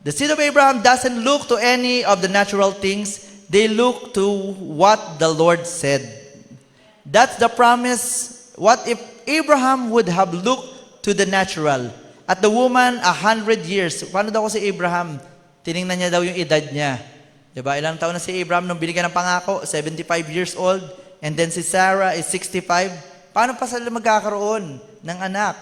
The seed of Abraham doesn't look to any of the natural things. They look to what the Lord said. That's the promise. What if Abraham would have looked to the natural? At the woman, 100 years. Paano daw ko si Abraham? Tiningnan niya daw yung edad niya. Diba? Ilang taon na si Abraham nung binigyan ng pangako? 75 years old. And then si Sarah is 65. Paano pa sila magkakaroon ng anak?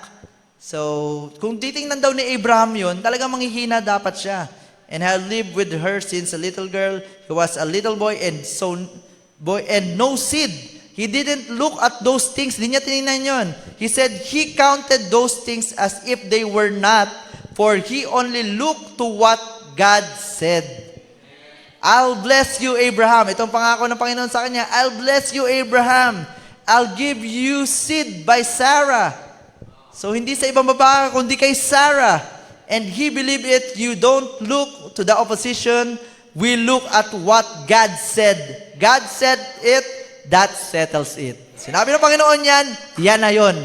So, kung titingnan daw ni Abraham yun, talagang manghihina dapat siya. And had lived with her since a little girl. He was a little boy and no seed. He didn't look at those things. Hindi niya tinignan yun. He said he counted those things as if they were not, for he only looked to what God said. I'll bless you, Abraham. Itong pangako ng Panginoon sa kanya. I'll bless you, Abraham. I'll give you seed by Sarah. So, hindi sa ibang babae, kundi kay Sarah. And he believed it. You don't look to the opposition. We look at what God said. God said it, that settles it. Sinabi ng Panginoon yan na yun.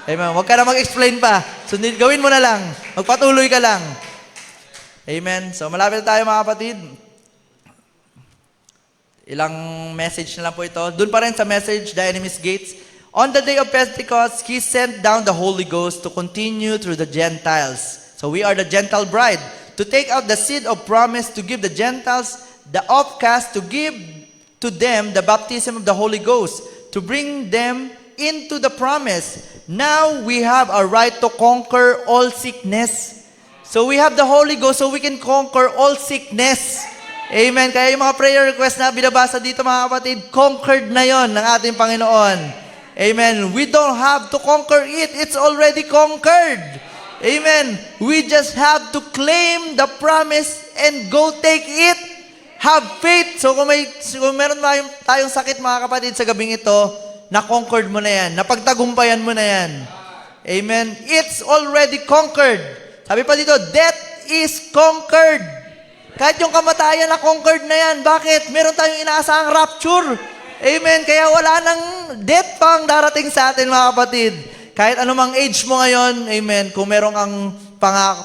Amen. Huwag ka na mag-explain pa. So, gawin mo na lang. Magpatuloy ka lang. Amen. So, malapit na tayo mga kapatid. Ilang message na lang po ito. Doon pa rin sa message, The Enemy's Gates. On the day of Pentecost, He sent down the Holy Ghost to continue through the Gentiles. So we are the Gentile bride. To take out the seed of promise, to give the Gentiles the outcast, to give to them the baptism of the Holy Ghost, to bring them into the promise. Now we have a right to conquer all sickness. So we have the Holy Ghost so we can conquer all sickness. Amen. Kaya yung mga prayer request na binabasa dito mga kapatid, conquered na yon ng ating Panginoon. Amen. We don't have to conquer it. It's already conquered. Amen. We just have to claim the promise and go take it. Have faith. So kung meron tayong sakit mga kapatid sa gabing ito, na-conquered mo na yan. Napagtagumpayan mo na yan. Amen. It's already conquered. Sabi pa dito, death is conquered. Kahit yung kamatayan na-conquered na yan. Bakit? Meron tayong inaasahang rapture. Amen. Kaya wala nang death pang darating sa atin mga kapatid. Kahit anumang age mo ngayon, amen, kung meron kang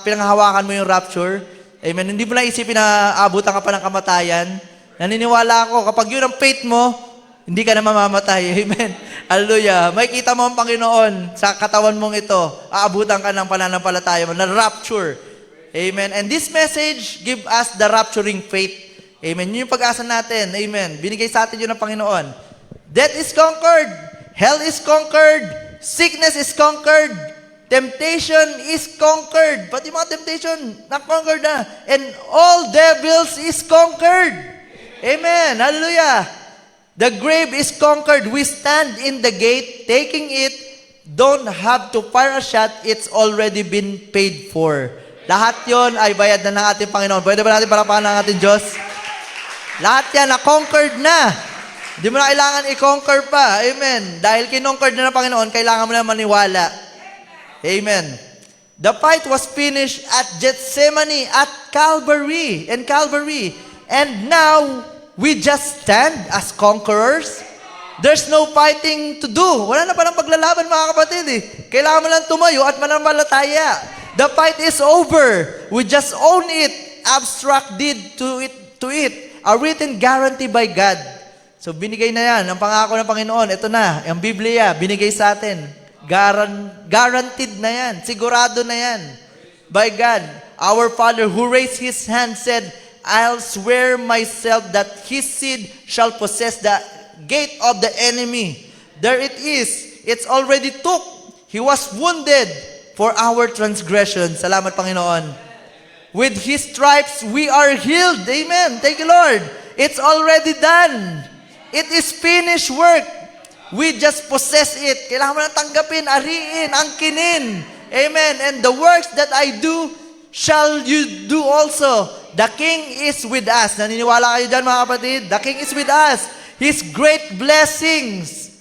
pinanghahawakan mo yung rapture, amen, hindi mo na isipin na abutan ka pa ng kamatayan. Naniniwala ako, kapag yun ang faith mo, hindi ka na mamamatay. Amen. Hallelujah. May kita mo ang Panginoon sa katawan mong ito. Aabutan ka ng pananampalataya mo, na rapture. Amen. And this message give us the rapturing faith. Amen. Yun yung pag-asa natin. Amen. Binigay sa atin yun ng Panginoon. Death is conquered. Hell is conquered. Sickness is conquered. Temptation is conquered. Pati mga temptation, na-conquered na. And all devils is conquered. Amen. Hallelujah. The grave is conquered. We stand in the gate, taking it. Don't have to fire a shot. It's already been paid for. Lahat yon ay bayad na ng ating Panginoon. Pwede ba natin parapahan ng ating Diyos? Lahat yan, na-conquered na. Di mo na kailangan i-conquer pa. Amen. Dahil kinonquered na ng Panginoon, kailangan mo na maniwala. Amen. The fight was finished at Gethsemane, at Calvary. And now, we just stand as conquerors. There's no fighting to do. Wala na palang paglalaban mga kapatid eh. Kailangan mo lang tumayo at mananampalataya. The fight is over. We just own it. Abstract deed to it. A written guarantee by God. So binigay na yan, ang pangako ng Panginoon. Ito na, ang Biblia, binigay sa atin. Guaranteed na yan. Sigurado na yan. By God. Our Father who raised His hand said, I'll swear myself that His seed shall possess the gate of the enemy. There it is. It's already took. He was wounded for our transgression. Salamat Panginoon. With His stripes, we are healed. Amen. Thank you, Lord. It's already done. It is finished work. We just possess it. Kailangan mo lang tanggapin, ariin, angkinin. Amen. And the works that I do, shall you do also. The King is with us. Naniniwala kayo dyan mga kapatid? The King is with us. His great blessings.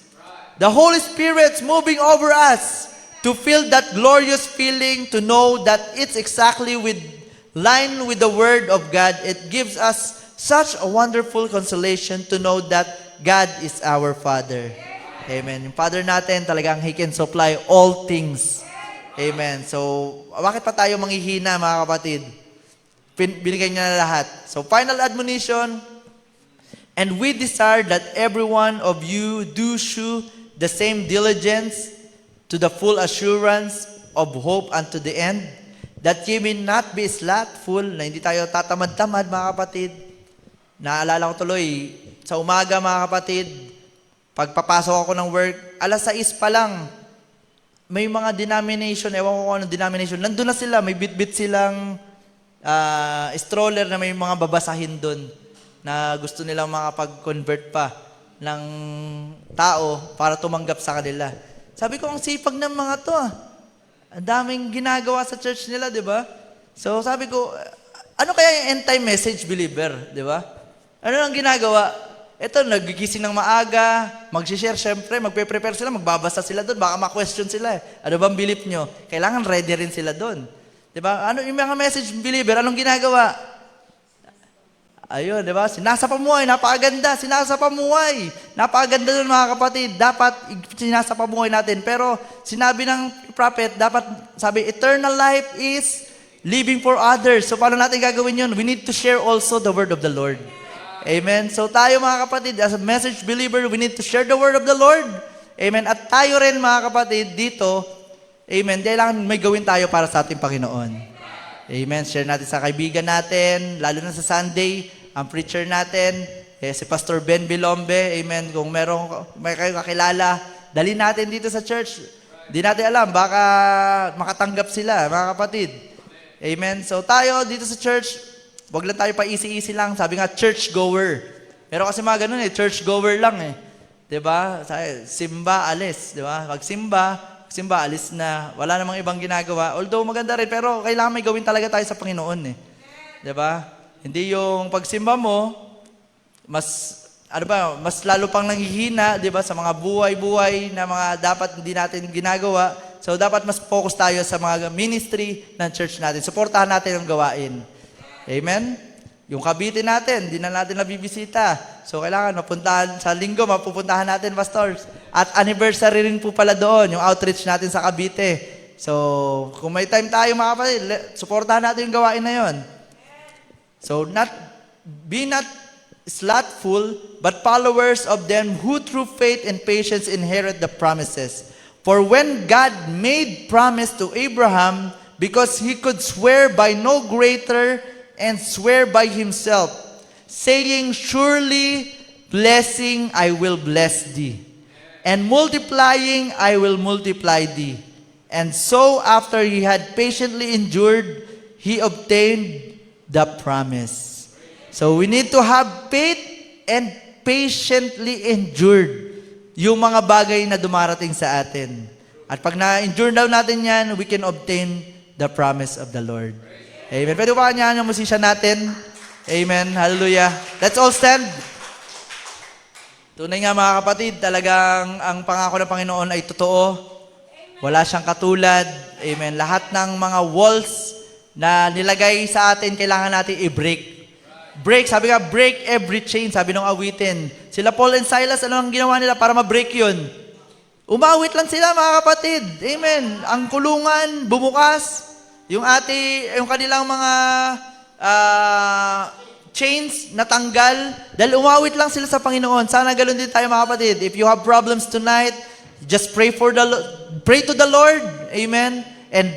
The Holy Spirit's moving over us to feel that glorious feeling, to know that it's exactly with line with the Word of God. It gives us such a wonderful consolation to know that God is our Father. Amen. Yung Father natin, talagang He can supply all things. Amen. So, bakit pa tayo manghihina, mga kapatid? Binigay niya na lahat. So, final admonition, and we desire that every one of you do shew the same diligence to the full assurance of hope unto the end, that ye may not be slothful, na hindi tayo tatamad-tamad, mga kapatid. Naalala ko tuloy, sa umaga, mga kapatid, pagpapasok ako ng work, 6:00 pa lang, may mga denomination, ewan ko kung anong denomination, nandun na sila, may bit-bit silang stroller na may mga babasahin doon na gusto nilang makapag-convert pa ng tao para tumanggap sa kanila. Sabi ko, ang sipag ng mga to. Ang daming ginagawa sa church nila, di ba? So sabi ko, ano kaya yung end-time message believer, di ba? Ano lang ginagawa? Ito, nagigising ng maaga, mag-share, syempre, magpe-prepare sila, magbabasa sila doon, baka ma-question sila. Ano bang belief nyo? Kailangan ready rin sila doon. Diba? Ano yung mga message believer, anong ginagawa? Ayun, diba? Sinasapamuhay, napakaganda, sinasapamuhay. Napakaganda doon, mga kapatid. Dapat sinasapamuhay natin. Pero sinabi ng prophet, dapat sabi, eternal life is living for others. So paano natin gagawin yun? We need to share also the word of the Lord. Amen. So tayo, mga kapatid, as a message believer, we need to share the word of the Lord. Amen. At tayo rin, mga kapatid, dito, amen, kailangan may gawin tayo para sa ating Panginoon. Amen. Share natin sa kaibigan natin, lalo na sa Sunday, ang preacher natin, si Pastor Ben Bilombe. Amen. Kung may kayo kakilala, dali natin dito sa church. Di natin alam, baka makatanggap sila, mga kapatid. Amen. So tayo, dito sa church, wag lang tayo pa easy-easy lang. Sabi nga, church-goer. Pero kasi mga ganun church-goer lang eh. Diba? Simba, alis. Diba? Pag simba, alis na. Wala namang ibang ginagawa. Although maganda rin, pero kailangan may gawin talaga tayo sa Panginoon eh. Diba? Hindi yung pagsimba mo, mas lalo pang nanghihina, diba? Sa mga buhay-buhay na mga dapat hindi natin ginagawa. So dapat mas focus tayo sa mga ministry ng church natin. Suportahan natin ang gawain. Amen? Yung Cavite natin, di na natin nabibisita. So, kailangan mapuntahan sa linggo, mapupuntahan natin, pastors. At anniversary rin po pala doon, yung outreach natin sa Cavite. So, kung may time tayo, mga kapatid, suportahan natin yung gawain na yon. So, be not slothful, but followers of them who through faith and patience inherit the promises. For when God made promise to Abraham, because he could swear by no greater and swear by himself, saying, surely blessing I will bless thee, and multiplying I will multiply thee. And so after he had patiently endured, he obtained the promise. So we need to have faith and patiently endured yung mga bagay na dumarating sa atin. At pag na-endure daw natin yan, we can obtain the promise of the Lord. Amen. Pwede ba kanya yung musician natin? Amen. Hallelujah. Let's all stand. Tunay nga, mga kapatid, talagang ang pangako ng Panginoon ay totoo. Wala siyang katulad. Amen. Lahat ng mga walls na nilagay sa atin, kailangan natin i-break. Break, sabi nga, break every chain, sabi ng awitin. Sila Paul and Silas, ano ang ginawa nila para ma-break yun? Umawit lang sila, mga kapatid. Amen. Ang kulungan, bumukas. Yung kanilang mga chains natanggal dahil umawit lang sila sa Panginoon. Sana ganoon din tayo, mga kapatid. If you have problems tonight, just pray to the Lord. Amen. And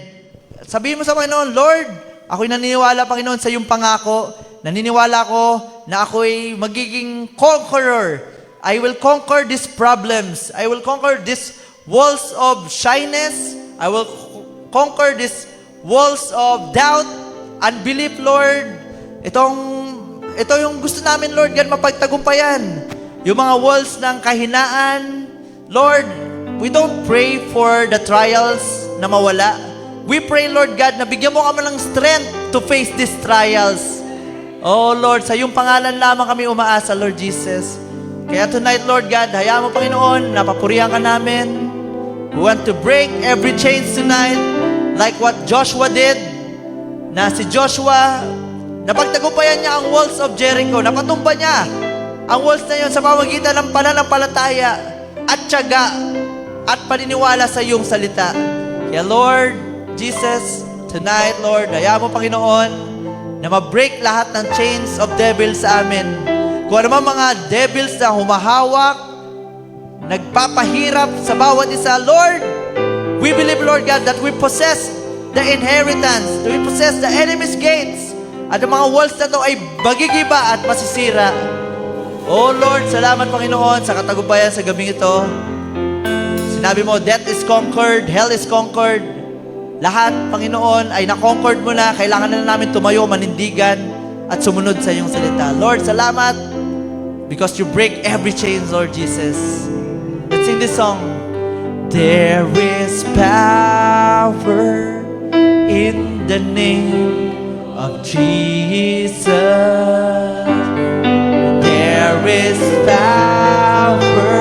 sabihin mo sa Panginoon, Lord, ako'y naniniwala, Panginoon, sa iyong pangako. Naniniwala ko na ako'y magiging conqueror. I will conquer these problems. I will conquer these walls of shyness. I will conquer these walls of doubt, unbelief, Lord. Ito yung gusto namin, Lord, God, mapagtagumpayan. Yung mga walls ng kahinaan. Lord, we don't pray for the trials na mawala. We pray, Lord God, na bigyan mo kami ng strength to face these trials. Oh, Lord, sa iyong pangalan lamang kami umaasa, Lord Jesus. Kaya tonight, Lord God, hayaan mo, Panginoon, napapurihan ka namin. We want to break every chains tonight. Like what Joshua did, na si Joshua, napagtagumpayan niya ang walls of Jericho. Napatumba niya ang walls na yun sa pamamagitan ng pananampalataya at tiyaga at paniniwala sa iyong salita. Kaya Lord Jesus, tonight, Lord, hayaan mo, Panginoon, na ma-break lahat ng chains of devils sa amin. Kung ano mga devils na humahawak, nagpapahirap sa bawat isa, Lord, we believe, Lord God, that we possess the inheritance, to possess the enemy's gates. At ang mga walls na to ay magigiba at masisira. Oh Lord, salamat Panginoon sa katagumpayan sa gabing ito. Sinabi mo, death is conquered, hell is conquered. Lahat, Panginoon, ay na-conquered mo na. Kailangan na namin tumayo, manindigan, at sumunod sa iyong salita. Lord, salamat because you break every chains, Lord Jesus. Let's sing this song. There is power in the name of Jesus. There is power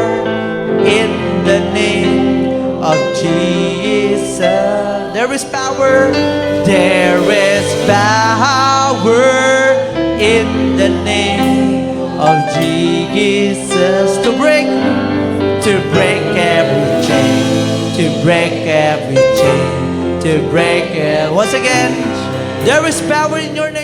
in the name of Jesus. There is power. There is power in the name of Jesus to break every chain, to break every chain, to break it. Once again, there is power in your name.